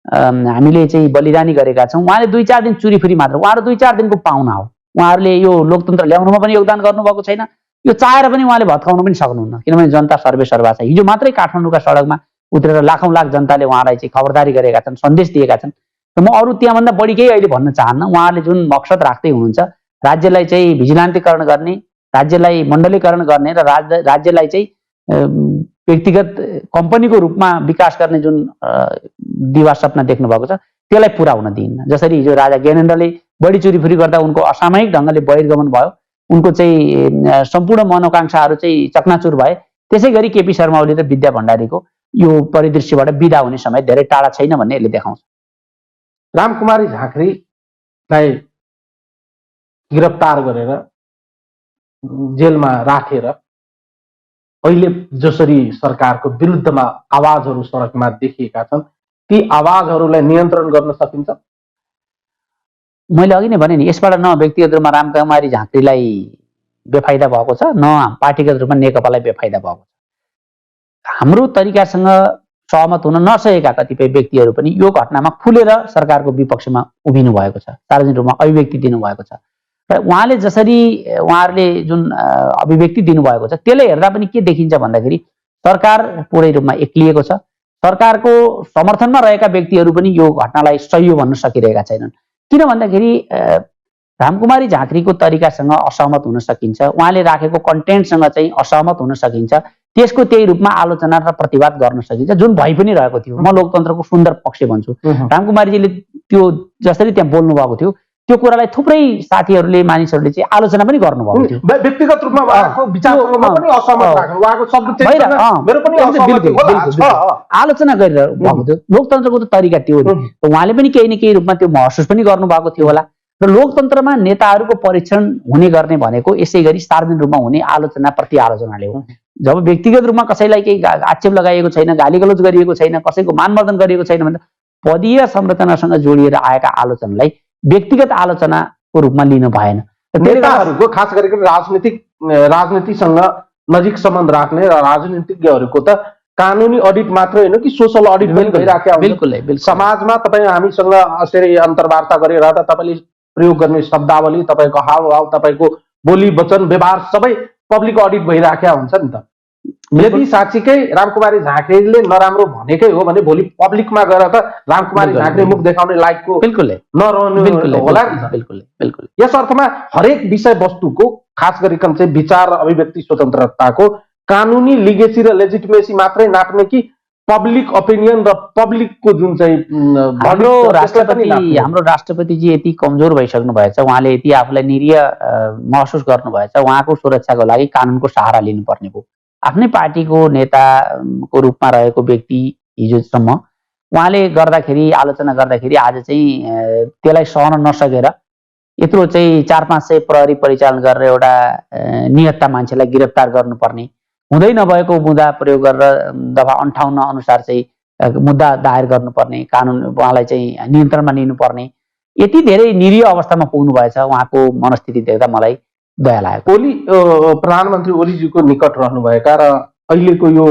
B: हामीले चाहिँ बलिदानी गरेका छौँ। उहाँले 2-4 दिन चुरीफुरी मात्र, उहाँहरू 2-4 दिनको पाहुना हो। उहाँहरूले यो लोकतन्त्र ल्याउनुमा पनि योगदान गर्नुभएको छैन, यो चाहेर पनि उहाँले भत्काउनु पनि सक्नुहुन्न, किनभने जनता सर्वेसर्वा छ। हिजो मात्रै काठमाडौँका सडकमा उत्रेर लाखौँ लाख जनताले उहाँलाई चाहिँ खबरदारी गरेका छन्, सन्देश दिएका छन्। र म अरू त्यहाँभन्दा बढी केही अहिले भन्न चाहन्न। उहाँहरूले जुन मकसद राख्दै हुनुहुन्छ, राज्यलाई चाहिँ भिजिलान्तीकरण गर्ने, राज्यलाई मण्डलीकरण गर्ने र राज्यलाई चाहिँ व्यक्तिगत कम्पनीको रूपमा विकास गर्ने जुन दिवा सपना देख्नु भएको छ, त्यसलाई पुरा हुन दिइन्न। जसरी हिजो राजा ज्ञानेन्द्रले बढी चुरीफुरी गर्दा उनको असामयिक ढङ्गले बहिर्गमन भयो, उनको चाहिँ सम्पूर्ण मनोकांक्षाहरू चाहिँ चकनाचुर भए, त्यसै गरी केपी शर्मा ओली र विद्या भण्डारीको यो परिदृश्यबाट बिदा हुने समय धेरै टाढा छैन भन्ने यसले देखाउँछ।
A: रामकुमारी झाँक्रीलाई गिरफ्तार गरेर जेलमा राखेर अहिले जसरी सरकारको विरुद्धमा आवाजहरू सडकमा देखिएका छन्, ती आवाजहरूलाई नियन्त्रण गर्न सकिन्छ?
B: मैले अघि नै भने नि, यसबाट न व्यक्तिगत रूपमा रामकुमारी झाँक्रीलाई बेफाइदा भएको छ, न पार्टीगत रूपमा नेकपालाई बेफाइदा भएको छ। हाम्रो तरिकासँग सहमत हुन नसकेका कतिपय व्यक्तिहरू पनि यो घटनामा खुलेर सरकारको विपक्षमा उभिनु भएको छ, सार्वजनिक रूपमा अभिव्यक्ति दिनुभएको छ। र उहाँले जसरी उहाँहरूले जुन अभिव्यक्ति दिनुभएको छ, त्यसले हेर्दा पनि के देखिन्छ भन्दाखेरि सरकार पूरै रूपमा एक्लिएको छ। सरकारको समर्थनमा रहेका व्यक्तिहरू पनि यो घटनालाई सही हो भन्न सकिरहेका छैनन्। किन भन्दाखेरि रामकुमारी झाँक्रीको तरिकासँग असहमत हुन सकिन्छ, उहाँले राखेको कन्टेन्टसँग चाहिँ असहमत हुन सकिन्छ, त्यसको त्यही रूपमा आलोचना र प्रतिवाद गर्न सकिन्छ, जुन भइ पनि रहेको थियो। म लोकतन्त्रको सुन्दर पक्ष भन्छु। रामकुमारीजीले त्यो जसरी त्यहाँ बोल्नु भएको थियो, त्यो कुरालाई थुप्रै साथीहरूले मानिसहरूले चाहिँ आलोचना पनि गर्नुभएको थियो।
A: व्यक्तिगत रूपमा उहाँको विचारमा पनि असहमत राख्नु, उहाँको शब्द चेन्ज गर्न मेरो पनि असहमति होला,
B: आलोचना गरेर भएको थियो। लोकतन्त्रको त तरिका त्यो हो नि। उहाँले पनि केही न केही रूपमा त्यो महसुस पनि गर्नुभएको थियो होला। र लोकतन्त्रमा नेताहरूको परीक्षण हुने गर्ने भनेको यसै गरी सार्वजनिक रूपमा हुने आलोचना प्रति आलोचनाले हो। जब व्यक्तिगत रूपमा कसैलाई केही आक्षेप लगाइएको छैन, गालीगलोच गरिएको छैन, कसैको मानवर्धन गरिएको छैन भने पदीय संरचनासँग जोडिएर आएका आलोचनालाई व्यक्तिगत आलोचनाको रूपमा लिनु भएन।
A: नेताहरूको खास गरिकन राजनीतिसँग नजिक सम्बन्ध राख्ने र राजनीतिज्ञहरूको त कानुनी अडिट मात्र होइन कि सोशल अडिट पनि भइराखेको हुन्छ।
B: बिल्कुल
A: समाजमा तपाईँ हामीसँग यसरी अन्तर्वार्ता गरिरहँदा तपाईँले प्रयोग गर्ने शब्दावली, तपाईँको हावभाव, तपाईँको बोली वचन व्यवहार सबै पब्लिक अडिट भइराखेको हुन्छ नि त। यदि साँच्चीकै रामकुमारी झाँक्रीले नराम्रो भनेकै हो भने भोलि पब्लिकमा गएर त रामकुमारी झाँक्री मुख देखाउने लायकको नरहनु होला नि त। यस अर्थमा हरेक विषयवस्तुको खास गरिकन चाहिँ विचार र अभिव्यक्ति स्वतन्त्रताको कानुनी लिगेसी र लेजिटिमेसी मात्रै नाप्ने कि पब्लिक ओपिनियन र पब्लिकको जुन चाहिँ
B: हाम्रो राष्ट्रपतिजी यति कमजोर भइसक्नु भएछ, उहाँले यति आफूलाई निरीह महसुस गर्नुभएछ, उहाँको सुरक्षाको लागि कानुनको सहारा लिनुपर्ने भयो। आफ्नै पार्टीको नेताको रूपमा रहेको व्यक्ति हिजोसम्म उहाँले गर्दाखेरि आलोचना गर्दाखेरि आज चाहिँ त्यसलाई सहन नसकेर यत्रो चाहिँ 400-500 प्रहरी परिचालन गरेर एउटा निहत्ता मान्छेलाई गिरफ्तार गर्नुपर्ने, हुँदै नभएको मुद्दा प्रयोग गरेर दफा 58 अनुसार चाहिँ मुद्दा दायर गर्नुपर्ने, कानुन उहाँलाई चाहिँ नियन्त्रणमा लिनुपर्ने, यति धेरै निरीह अवस्थामा पुग्नु भएछ। उहाँको मनस्थिति देख्दा मलाई दया लाग्यो।
A: ओली प्रधानमन्त्री ओलीजीको निकट रहनुभएका र अहिलेको यो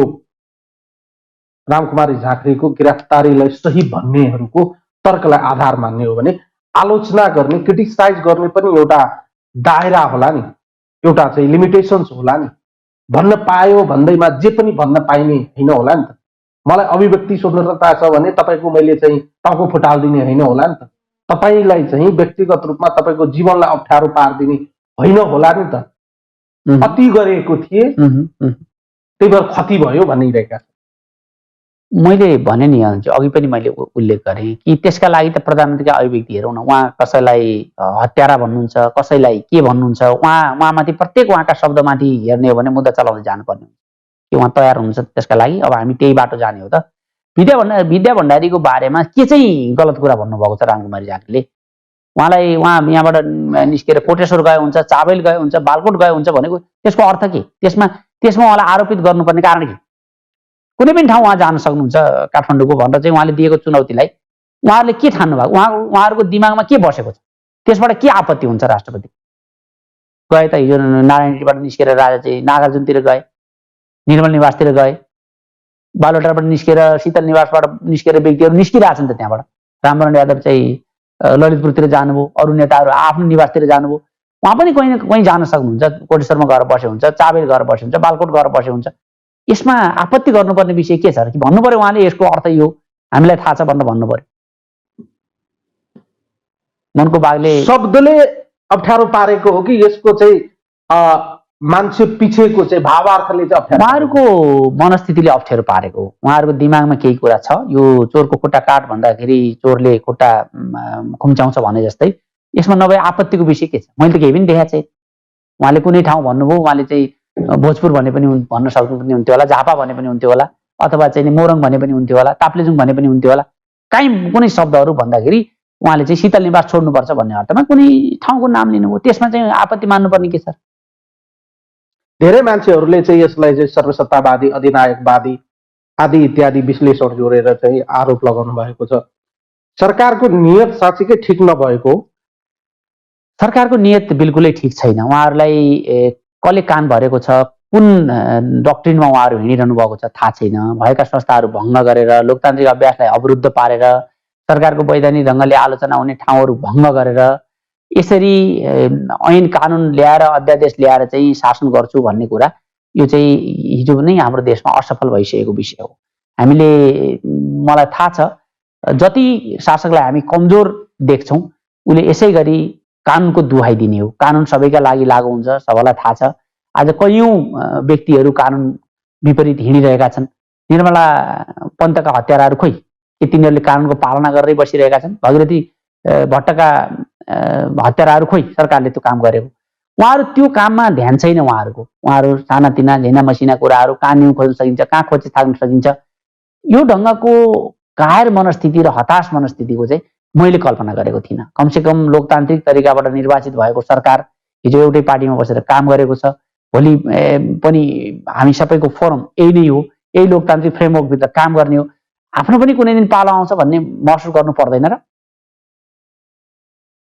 A: रामकुमारी झाँक्रीको गिरफ्तारीलाई सही भन्नेहरूको तर्कलाई आधार मान्ने हो भने आलोचना गर्ने, क्रिटिसाइज गर्ने पनि एउटा दायरा होला नि, एउटा चाहिँ लिमिटेसन्स होला नि। भन्न पायो भन्दैमा जे पनि भन्न पाइने होइन होला नि त। मलाई अभिव्यक्ति स्वतन्त्रता छ भने तपाईँको मैले चाहिँ टाउको फुटालिदिने होइन होला नि त। तपाईँलाई चाहिँ व्यक्तिगत रूपमा तपाईँको जीवनलाई अप्ठ्यारो पारिदिने होइन होला नि त। अति गरेको थिए त्यही भएर क्षति भयो भनिरहेका छन्।
B: मैले भने नि अघि पनि मैले उल्लेख गरेँ कि त्यसका लागि त प्रधानमन्त्रीका अभिव्यक्ति हेरौँ न। उहाँ कसैलाई हत्यारा भन्नुहुन्छ, कसैलाई के भन्नुहुन्छ, उहाँमाथि प्रत्येक उहाँका शब्दमाथि हेर्ने हो भने मुद्दा चलाउँदै जानुपर्ने हुन्छ कि उहाँ तयार हुनुहुन्छ त्यसका लागि। अब हामी त्यही बाटो जाने हो त। विद्या भण्डारीको बारेमा के चाहिँ गलत कुरा भन्नुभएको छ रामकुमारी झाँक्रीले? उहाँ यहाँबाट निस्केर कोटेश्वर गए हुन्छ, चाबेल गए हुन्छ, बालकोट गए हुन्छ भनेको त्यसको अर्थ के? त्यसमा उहाँलाई आरोपित गर्नुपर्ने कारण के? कुनै पनि ठाउँ उहाँ जान सक्नुहुन्छ काठमाडौँको भनेर चाहिँ उहाँले दिएको चुनौतीलाई उहाँहरूले के ठान्नु भएको? उहाँहरूको दिमागमा के बसेको छ? त्यसबाट के आपत्ति हुन्छ? राष्ट्रपति गए त हिजो नारायणबाट निस्केर राजा चाहिँ नागार्जुनतिर गए, निर्मल निवासतिर गए, बालोटारबाट निस्केर शीतल निवासबाट निस्केर व्यक्तिहरू निस्किरहेछन् त त्यहाँबाट। रामवरण यादव चाहिँ ललितपुरतिर जानुभयो, अरू नेताहरू आफ्नो निवासतिर जानुभयो। उहाँ पनि कहीँ न कहीँ जान सक्नुहुन्छ, कोटेश्वरमा गएर बसे हुन्छ, चाबेल गएर बसे हुन्छ, बालकोट गएर बसे हुन्छ। यसमा आपत्ति गर्नुपर्ने विषय के छ र? कि भन्नु पर्यो उहाँले यसको अर्थ यो हामीलाई थाहा छ भनेर भन्नु पर्यो। मनको बागले
A: शब्दले अप्ठ्यारो पारेको हो कि यसको चाहिँ मान्छे पिछेको चाहिँ भावार्थले चाहिँ अप्ठ्यारो?
B: उहाँहरूको मनस्थितिले अप्ठ्यारो पारेको हो। उहाँहरूको दिमागमा केही कुरा छ। यो चोरको खुट्टा काट भन्दाखेरि चोरले खुट्टा खुम्चाउँछ भने जस्तै यसमा नभए आपत्तिको विषय के छ? मैले त केही पनि देखाएको छैन। उहाँले कुनै ठाउँ भन्नुभयो, उहाँले चाहिँ भोजपुर भने पनि भन्न सक्नुपर्ने हुन्थ्यो होला, झापा भने पनि हुन्थ्यो होला, अथवा चाहिँ मोरङ भने पनि हुन्थ्यो होला, ताप्लेजुङ भने पनि हुन्थ्यो होला। काहीँ कुनै शब्दहरू भन्दाखेरि उहाँले चाहिँ शीतल निवास छोड्नुपर्छ भन्ने अर्थमा कुनै ठाउँको नाम लिनुभयो, त्यसमा चाहिँ आपत्ति मान्नुपर्ने के छ?
A: धेरै मान्छेहरूले चाहिँ यसलाई चाहिँ सर्वसत्तावादी, अधिनायकवादी आदि इत्यादि विश्लेषण जोडेर चाहिँ आरोप लगाउनु भएको छ। सरकारको नियत साँच्चीकै ठिक नभएको?
B: सरकारको नियत बिल्कुलै ठिक छैन। उहाँहरूलाई कसले कान भरेको छ, कुन डक्ट्रिनमा उहाँहरू हिँडिरहनु भएको छ थाहा छैन। भएका संस्थाहरू भङ्ग गरेर, लोकतान्त्रिक अभ्यासलाई अवरुद्ध पारेर, सरकारको वैधानिक ढङ्गले आलोचना हुने ठाउँहरू भङ्ग गरेर यसरी ऐन कानुन ल्याएर अध्यादेश ल्याएर चाहिँ शासन गर्छु भन्ने कुरा यो चाहिँ हिजो नै हाम्रो देशमा असफल भइसकेको विषय हो। हामीले मलाई थाहा छ जति शासकलाई हामी कमजोर देख्छौँ उसले यसै गरी कानुनको दुहाई दिने हो। कानुन सबैका लागि लागू हुन्छ, सबैलाई थाहा छ। आज कयौं व्यक्तिहरू कानुन विपरीत हिँडिरहेका छन्। निर्मला पन्तका हत्याराहरू खोइ के तिनीहरूले कानुनको पालना गर्दै बसिरहेका छन्? भगीरथी भट्टका हत्याराहरू खोइ सरकारले त्यो काम गरेको, उहाँहरू त्यो काममा ध्यान छैन उहाँहरूको। उहाँहरू सानातिना झिना मसिना कुराहरू कहाँ न्यु खोज्न सकिन्छ, कहाँ खोजी थाक्न सकिन्छ, यो ढङ्गको कायर मनस्थिति र हताश मनस्थितिको चाहिँ मैले कल्पना गरेको थिइनँ। कमसेकम लोकतान्त्रिक तरिकाबाट निर्वाचित भएको सरकार हिजो एउटै पार्टीमा बसेर काम गरेको छ, भोलि पनि हामी सबैको फोरम यही नै हो, यही लोकतान्त्रिक फ्रेमवर्कभित्र काम गर्ने हो, आफ्नो पनि कुनै दिन पालो आउँछ भन्ने महसुस गर्नु पर्दैन र?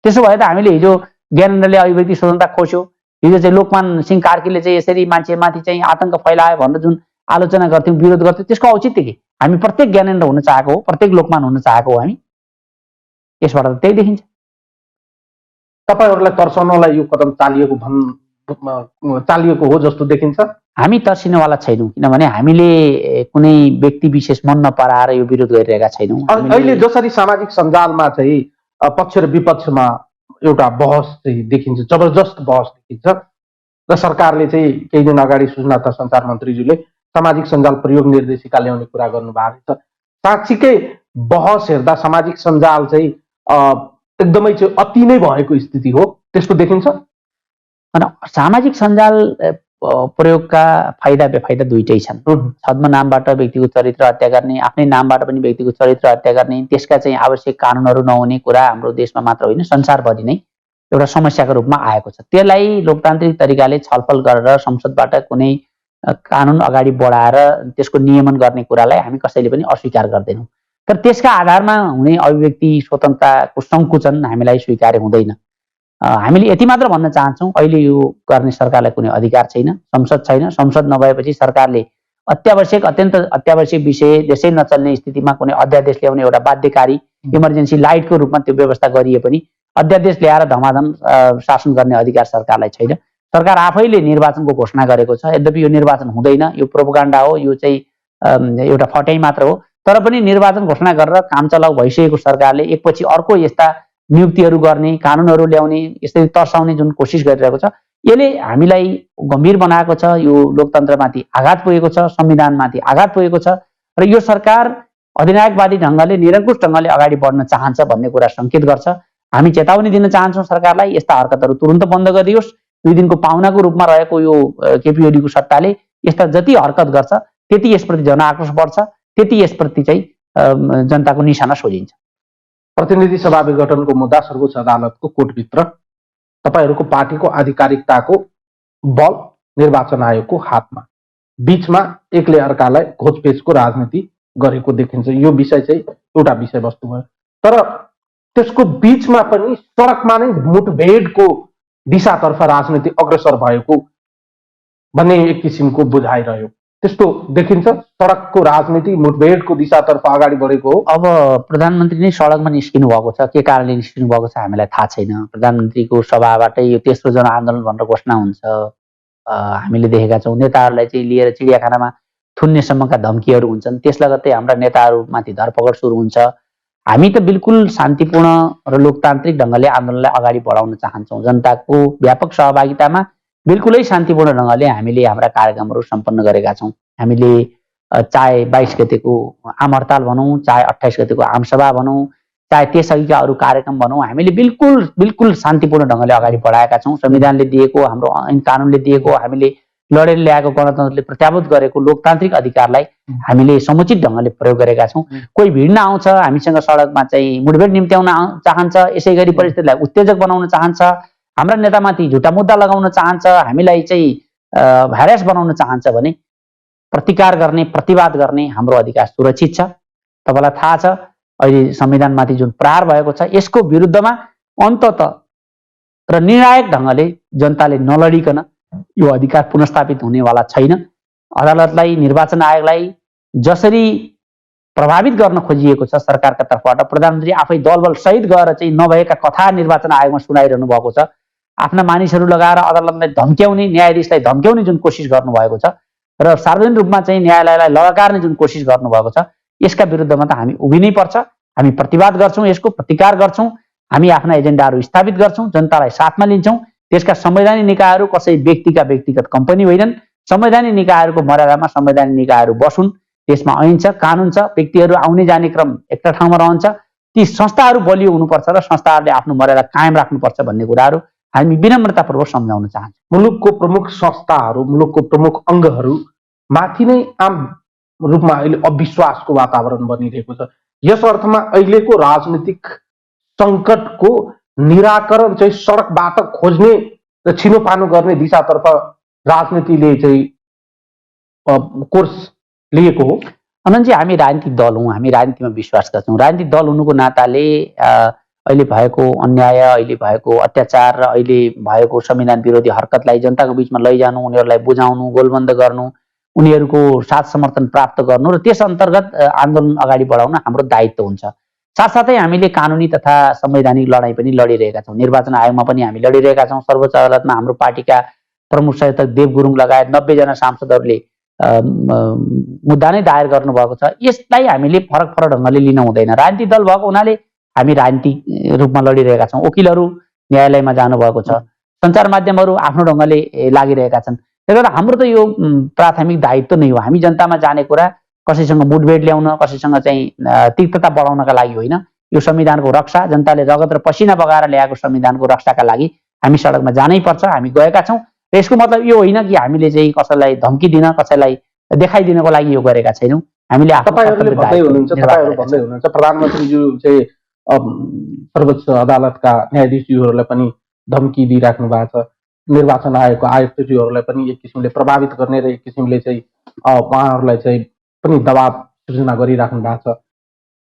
B: त्यसो भए त हामीले हिजो ज्ञानेन्द्रले अभिव्यक्ति स्वतन्त्रता खोज्यो, हिजो चाहिँ लोकमान सिंह कार्कीले चाहिँ यसरी मान्छेमाथि चाहिँ आतंक फैलायो भनेर जुन आलोचना गर्थ्यौँ, विरोध गर्थ्यौँ, त्यसको औचित्य के? हामी प्रत्येक ज्ञानेन्द्र हुन चाहेको हो, प्रत्येक लोकमान हुन चाहेको हो हामी। यसबाट त त्यही देखिन्छ।
A: तपाईहरूलाई तर्साउनलाई यो कदम चालिएको हो जस्तो देखिन्छ।
B: हामी तर्सिनेवाला छैनौँ, किनभने हामीले कुनै व्यक्ति विशेष मन नपराएर यो विरोध गरिरहेका छैनौँ।
A: अहिले जसरी सामाजिक सञ्जालमा चाहिँ पक्ष र विपक्षमा एउटा बहस चाहिँ देखिन्छ, जबरजस्त बहस देखिन्छ, र सरकारले चाहिँ केही दिन अगाडि सूचना तथा सञ्चार मन्त्रीज्यूले सामाजिक सञ्जाल प्रयोग निर्देशिका ल्याउने कुरा गर्नुभएको छ। साँच्चीकै बहस हेर्दा सामाजिक सञ्जाल चाहिँ एकदमै चाहिँ अति नै भएको स्थिति हो, त्यस्तो देखिन्छ।
B: सामाजिक सञ्जाल प्रयोगका फाइदा बेफाइदा दुइटै छन्। छद्म नामबाट व्यक्तिको चरित्र हत्या गर्ने, आफ्नै नामबाट पनि व्यक्तिको चरित्र हत्या गर्ने, त्यसका चाहिँ आवश्यक कानुनहरू नहुने कुरा हाम्रो देशमा मात्र होइन संसारभरि नै एउटा समस्याको रूपमा आएको छ। त्यसलाई लोकतान्त्रिक तरिकाले छलफल गरेर संसदबाट कुनै कानुन अगाडि बढाएर त्यसको नियमन गर्ने कुरालाई हामी कसैले पनि अस्वीकार गर्दैनौँ। तर त्यसका आधारमा हुने अभिव्यक्ति स्वतन्त्रताको सङ्कुचन हामीलाई स्वीकार्य हुँदैन। हामीले यति मात्र भन्न चाहन्छौँ, अहिले यो गर्ने सरकारलाई कुनै अधिकार छैन, संसद छैन। संसद नभएपछि सरकारले अत्यावश्यक अत्यन्त अत्यावश्यक विषय, देशै नचल्ने स्थितिमा कुनै अध्यादेश ल्याउने एउटा बाध्यकारी इमर्जेन्सी लाइटको रूपमा त्यो व्यवस्था गरिए पनि अध्यादेश ल्याएर धमाधम शासन गर्ने अधिकार सरकारलाई छैन। सरकार आफैले निर्वाचनको घोषणा गरेको छ, यद्यपि यो निर्वाचन हुँदैन, यो प्रोपोगन्डा हो, यो चाहिँ एउटा फट्याइ मात्र हो। तर पनि निर्वाचन घोषणा गरेर काम चलाउ भइसकेको सरकारले एकपछि अर्को यस्ता नियुक्तिहरू गर्ने, कानुनहरू ल्याउने, यसरी तर्साउने जुन कोसिस गरिरहेको छ, यसले हामीलाई गम्भीर बनाएको छ। यो लोकतन्त्रमाथि आघात पुगेको छ, संविधानमाथि आघात पुगेको छ, र यो सरकार अधिनायकवादी ढङ्गले निरङ्कुश ढङ्गले अगाडि बढ्न चाहन्छ भन्ने कुरा सङ्केत गर्छ। हामी चेतावनी दिन चाहन्छौँ सरकारलाई, यस्ता हरकतहरू तुरुन्त बन्द गरियोस्। 2 दिनको पाहुनाको रूपमा रहेको यो केपी ओलीको सत्ताले यस्ता जति हरकत गर्छ त्यति यसप्रति जनआक्रोश बढ्छ, त्यति यसप्रति चाहिँ जनताको निशाना सोझिन्छ।
A: प्रतिनिधि सभा विघटनको मुद्दा सर्वोच्च अदालतको कोर्टभित्र तपाईँहरूको पार्टीको आधिकारिकताको बल निर्वाचन आयोगको हातमा, बीचमा एकले अर्कालाई घोचपेचको राजनीति गरेको देखिन्छ। यो विषय चाहिँ एउटा विषयवस्तु भयो, तर त्यसको बीचमा पनि सडकमा नै मुठभेडको दिशातर्फ राजनीति अग्रसर भएको भन्ने एक किसिमको बुझाइरह्यो, त्यस्तो देखिन्छ। सडकको राजनीति मुठभेडको दिशातर्फ अगाडि बढेको हो।
B: अब प्रधानमन्त्री नै सडकमा निस्किनु भएको छ, के कारणले निस्किनु भएको छ हामीलाई थाहा छैन। प्रधानमन्त्रीको सभाबाटै यो तेस्रो जनआन्दोलन भनेर घोषणा हुन्छ। हामीले देखेका छौँ नेताहरूलाई चाहिँ लिएर चिडियाखानामा थुन्नेसम्मका धम्कीहरू हुन्छन्, त्यस लगत्तै हाम्रा नेताहरूमाथि धरपकड सुरु हुन्छ। हामी त बिल्कुल शान्तिपूर्ण र लोकतान्त्रिक ढङ्गले आन्दोलनलाई अगाडि बढाउन चाहन्छौँ। जनताको व्यापक सहभागितामा बिल्कुलै शान्तिपूर्ण ढङ्गले हामीले हाम्रा कार्यक्रमहरू सम्पन्न गरेका छौँ। हामीले चाहे 22 गतेको आम हडताल भनौँ, चाहे 28 गतेको आमसभा भनौँ, चाहे त्यसअघिका अरू कार्यक्रम भनौँ, हामीले बिल्कुल शान्तिपूर्ण ढङ्गले अगाडि बढाएका छौँ। संविधानले दिएको, हाम्रो ऐन कानुनले दिएको, हामीले लडेर ल्याएको, गणतन्त्रले प्रत्याभूत गरेको लोकतान्त्रिक अधिकारलाई हामीले समुचित ढङ्गले प्रयोग गरेका छौँ। कोही भिड्न आउँछ, हामीसँग सडकमा चाहिँ मुठभेड निम्त्याउन चाहन्छ, यसै गरी परिस्थितिलाई उत्तेजक बनाउन चाहन्छ, हाम्रा नेतामाथि झुटा मुद्दा लगाउन चाहन्छ, हामीलाई चाहिँ भ्यारेस बनाउन चाहन्छ भने प्रतिकार गर्ने, प्रतिवाद गर्ने हाम्रो अधिकार सुरक्षित छ। तपाईँलाई थाहा छ अहिले संविधानमाथि जुन प्रहार भएको छ, यसको विरुद्धमा अन्तत र निर्णायक ढङ्गले जनताले नलडिकन यो अधिकार पुनर्स्थापित हुनेवाला छैन। अदालतलाई, निर्वाचन आयोगलाई जसरी प्रभावित गर्न खोजिएको छ सरकारका तर्फबाट, प्रधानमन्त्री आफै दलबल सहित गएर चाहिँ नभएका कथा निर्वाचन आयोगमा सुनाइरहनु भएको छ, आफ्ना मानिसहरू लगाएर अदालतलाई धम्क्याउने, न्यायाधीशलाई धम्क्याउने जुन कोसिस गर्नुभएको छ र सार्वजनिक रूपमा चाहिँ न्यायालयलाई ललकार्ने जुन कोसिस गर्नुभएको छ, यसका विरुद्धमा त हामी उभिनै पर्छ। हामी प्रतिवाद गर्छौँ, यसको प्रतिकार गर्छौँ, हामी आफ्ना एजेन्डाहरू स्थापित गर्छौँ, जनतालाई साथमा लिन्छौँ। त्यसका संवैधानिक निकायहरू कसै व्यक्तिका व्यक्तिगत कम्पनी होइनन्। संवैधानिक निकायहरूको मर्यादामा संवैधानिक निकायहरू बसुन्, त्यसमा ऐन छ, कानुन छ, व्यक्तिहरू आउने जाने क्रम एउटा ठाउँमा रहन्छ, ती संस्थाहरू बलियो हुनुपर्छ र संस्थाहरूले आफ्नो मर्यादा कायम राख्नुपर्छ भन्ने कुराहरू हामी विनम्रतापूर्वक सम्झाउन चाहन्छौँ।
A: मुलुकको प्रमुख संस्थाहरू, मुलुकको प्रमुख अङ्गहरू माथि नै आम रूपमा अहिले अविश्वासको वातावरण बनिरहेको छ। यस अर्थमा अहिलेको राजनीतिक सङ्कटको निराकरण चाहिँ सडकबाट खोज्ने र छिनोपानो गर्ने दिशातर्फ राजनीतिले चाहिँ कोर्स लिएको हो।
B: अनन्तजी, हामी राजनीतिक दल हौँ, हामी राजनीतिमा विश्वास गर्छौँ। राजनीतिक दल हुनुको नाताले अहिले भएको अन्याय, अहिले भएको अत्याचार र अहिले भएको संविधान विरोधी हरकतलाई जनताको बिचमा लैजानु, उनीहरूलाई बुझाउनु, गोलबन्द गर्नु, उनीहरूको साथ समर्थन प्राप्त गर्नु र त्यस अन्तर्गत आन्दोलन अगाडि बढाउन हाम्रो दायित्व हुन्छ। साथसाथै हामीले कानुनी तथा संवैधानिक लडाईँ पनि लडिरहेका छौँ। निर्वाचन आयोगमा पनि हामी लडिरहेका छौँ। सर्वोच्च अदालतमा हाम्रो पार्टीका प्रमुख संयोजक देव गुरुङ लगायत 90 जना सांसदहरूले मुद्दा नै दायर गर्नुभएको छ। यसलाई हामीले फरक फरक ढङ्गले लिन हुँदैन। राजनीतिक दल भएको हुनाले हामी राजनीतिक रूपमा लडिरहेका छौँ। वकिलहरू न्यायालयमा जानुभएको छ, सञ्चार माध्यमहरू आफ्नो ढङ्गले लागिरहेका छन्। त्यसले गर्दा हाम्रो त यो प्राथमिक दायित्व नै हो। हामी जनतामा जाने कुरा कसैसँग मुठभेड ल्याउन, कसैसँग चाहिँ तिक्तता बढाउनका लागि होइन। यो संविधानको रक्षा, जनताले रगत र पसिना बगाएर ल्याएको संविधानको रक्षाका लागि हामी सडकमा जानै पर्छ। हामी गएका छौँ र यसको मतलब यो होइन कि हामीले चाहिँ कसैलाई धम्की दिन, कसैलाई देखाइदिनको लागि यो गरेका छैनौँ। हामीले
A: तपाईँहरूले भन्दै हुनुहुन्छ प्रधानमन्त्रीज्यू चाहिँ सर्वोच्च अदालतका न्यायाधीशज्यूहरूलाई पनि धम्की दिइराख्नु भएको छ। निर्वाचन आयोगको आयुक्तज्यूहरूलाई पनि एक किसिमले प्रभावित गर्ने र एक किसिमले चाहिँ उहाँहरूलाई चाहिँ पनि दबाब सृजना गरिराख्नु भएको छ।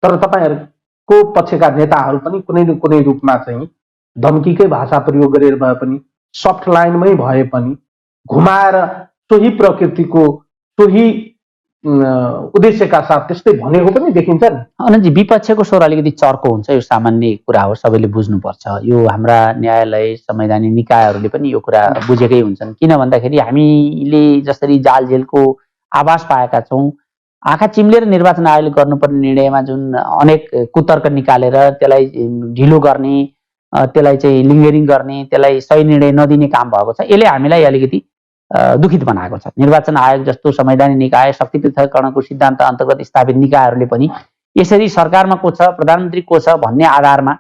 A: तर तपाईँहरूको पक्षका नेताहरू पनि कुनै न कुनै रूपमा चाहिँ धम्कीकै भाषा प्रयोग गरेर भए पनि, सफ्ट लाइनमै भए पनि घुमाएर सोही प्रकृतिको सोही उद्देश्यका साथ त्यस्तै भनेको पनि देखिन्छ नि।
B: अनन्तजी, विपक्षको स्वर अलिकति चर्को हुन्छ, यो सामान्य कुरा हो, सबैले बुझ्नुपर्छ। यो हाम्रा न्यायालय, संवैधानिक निकायहरूले पनि यो कुरा बुझेकै हुन्छन्। किन भन्दाखेरि हामीले जसरी जाल जेलको आभास पाएका छौँ, आँखा चिम्लेर निर्वाचन आयोगले गर्नुपर्ने निर्णयमा जुन अनेक कुतर्क निकालेर त्यसलाई ढिलो गर्ने, त्यसलाई चाहिँ लिङ्गरिङ गर्ने, त्यसलाई सही निर्णय नदिने काम भएको छ। यसले हामीलाई अलिकति दुखित बनाएको छ। निर्वाचन आयोग जस्तो संवैधानिक निकाय, शक्ति पृथकीकरणको सिद्धान्त अन्तर्गत स्थापित निकायहरूले पनि यसरी सरकारमा को छ, प्रधानमन्त्री को छ भन्ने आधारमा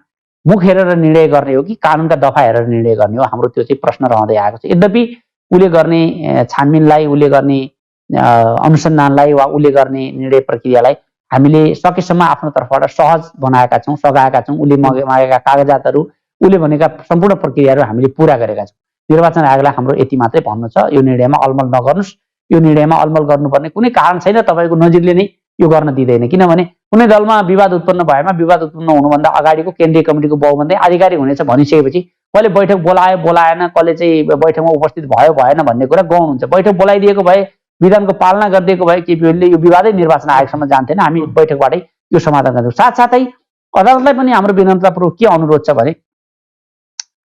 B: मुख हेरेर निर्णय गर्ने हो कि कानुनका दफा हेरेर निर्णय गर्ने हो, हाम्रो त्यो चाहिँ प्रश्न रहँदै आएको छ। यद्यपि उसले गर्ने छानबिनलाई, उसले गर्ने अनुसन्धानलाई वा उसले गर्ने निर्णय प्रक्रियालाई हामीले सकेसम्म आफ्नो तर्फबाट सहज बनाएका छौँ, सघाएका छौँ। उसले मागेका कागजातहरू, उसले भनेका सम्पूर्ण प्रक्रियाहरू हामीले पुरा गरेका छौँ। निर्वाचन आयोगलाई हाम्रो यति मात्रै भन्नु छ, यो निर्णयमा अलमल नगर्नुहोस्। यो निर्णयमा अलमल गर्नुपर्ने कुनै कारण छैन। तपाईँको नजिरले नै यो गर्न दिँदैन। किनभने कुनै दलमा विवाद उत्पन्न भएमा विवाद उत्पन्न हुनुभन्दा अगाडिको केन्द्रीय कमिटीको बहुमतै आधिकारिक हुनेछ भनिसकेपछि कसले बैठक बोलायो बोलाएन, कसले चाहिँ बैठकमा उपस्थित भयो भएन भन्ने कुरा गौण हुन्छ। बैठक बोलाइदिएको भए, विधानको पालना गरिदिएको भए केपी ओलीले यो विवादै निर्वाचन आयोगसम्म जान्थेन। हामी बैठकबाटै यो समाधान गर्छौँ। साथसाथै अदालतलाई पनि हाम्रो विनम्रतापूर्वक के अनुरोध छ भने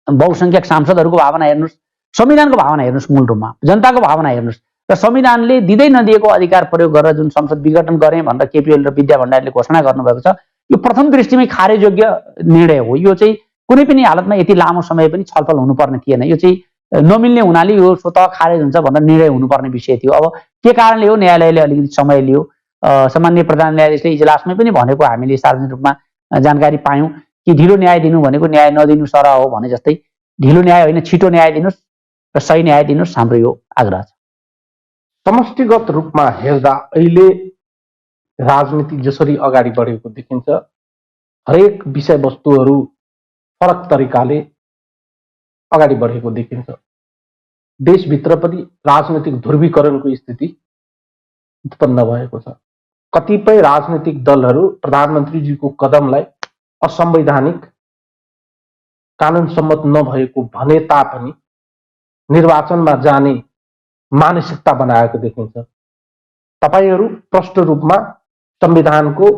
B: बहुसङ्ख्यक सांसदहरूको भावना हेर्नुहोस्, संविधानको भावना हेर्नुहोस्, मूल रूपमा जनताको भावना हेर्नुहोस् र संविधानले दिँदै नदिएको अधिकार प्रयोग गरेर जुन संसद विघटन गर्ने भनेर केपी ओली र विद्या भण्डारीले घोषणा गर्नुभएको छ, यो प्रथम दृष्टिमै खारेजयोग्य निर्णय हो। यो चाहिँ कुनै पनि हालतमा यति लामो समय पनि छलफल हुनुपर्ने थिएन। यो चाहिँ नमिल्ने हुनाले यो स्वतः खारेज हुन्छ भनेर निर्णय हुनुपर्ने विषय थियो। अब के कारणले हो न्यायालयले अलिकति समय लियो। सामान्य प्रधान न्यायाधीशले इजलासमै पनि भनेको हामीले सार्वजनिक रूपमा जानकारी पायौँ कि ढिलो न्याय दिनु भनेको न्याय नदिनु सरह हो भने जस्तै, ढिलो न्याय होइन, छिटो न्याय दिनुहोस् र सही न्याय दिनुहोस्, हाम्रो यो आग्रह छ।
A: समष्टिगत रूपमा हेर्दा अहिले राजनीति जसरी अगाडि बढेको देखिन्छ, हरेक विषयवस्तुहरू फरक तरिकाले अगाडि बढेको देखिन्छ। देशभित्र पनि राजनीतिक ध्रुवीकरणको स्थिति उत्पन्न भएको छ। कतिपय राजनीतिक दलहरू प्रधानमन्त्रीजीको कदमलाई असंवैधानिक, कानुन सम्मत नभएको भने तापनि निर्वाचनमा जाने मानसिकता बनाएको देखिन्छ। तपाईहरू प्रष्ट रूपमा संविधानको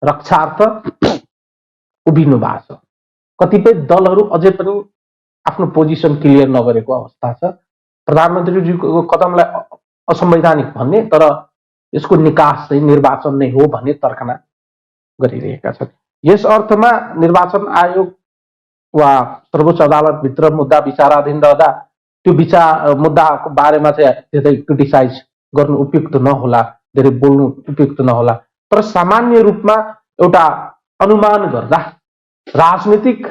A: रक्षार्थ उभिनु भएको छ। कतिपय दलहरू अझै पनि आफ्नो पोजिसन क्लियर नगरेको अवस्था छ। प्रधानमन्त्रीजीको कदमलाई असंवैधानिक भन्ने, तर यसको निकास चाहिँ निर्वाचन नै हो भन्ने तर्कना गरिरहेका छन्। यस अर्थमा निर्वाचन आयोग वा सर्वोच्च अदालतभित्र मुद्दा विचाराधीन रहँदा त्यो मुद्दाको बारेमा चाहिँ धेरै क्रिटिसाइज गर्नु उपयुक्त नहोला, धेरै बोल्नु उपयुक्त नहोला, तर सामान्य रूपमा एउटा अनुमान गर्दा राजनीतिक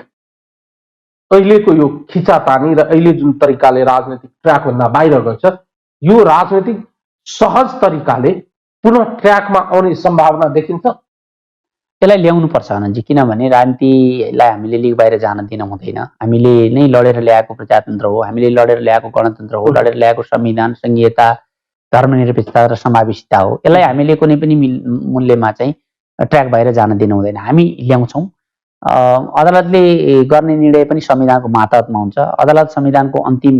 A: अहिलेको यो खिचातानी र अहिले जुन तरिकाले राजनीतिक ट्र्याकभन्दा बाहिर गएछ, यो राजनीतिक सहज तरिकाले पुनः ट्र्याकमा आउने सम्भावना देखिन्छ।
B: यसलाई ल्याउनुपर्छ आनन्दजी, किनभने राजनीतिलाई हामीले लिग बाहिर जान दिन हुँदैन। हामीले नै लडेर ल्याएको प्रजातन्त्र हो, हामीले लडेर ल्याएको गणतन्त्र हो, लडेर ल्याएको संविधान, संघीयता, धर्मनिरपेक्षता र समावेशिता हो। यसलाई हामीले कुनै पनि मूल्यमा चाहिँ ट्र्याक बाहिर जान दिनु हुँदैन। हामी ल्याउँछौँ। अदालतले गर्ने निर्णय पनि संविधानको मातहतमा हुन्छ। अदालत संविधानको अन्तिम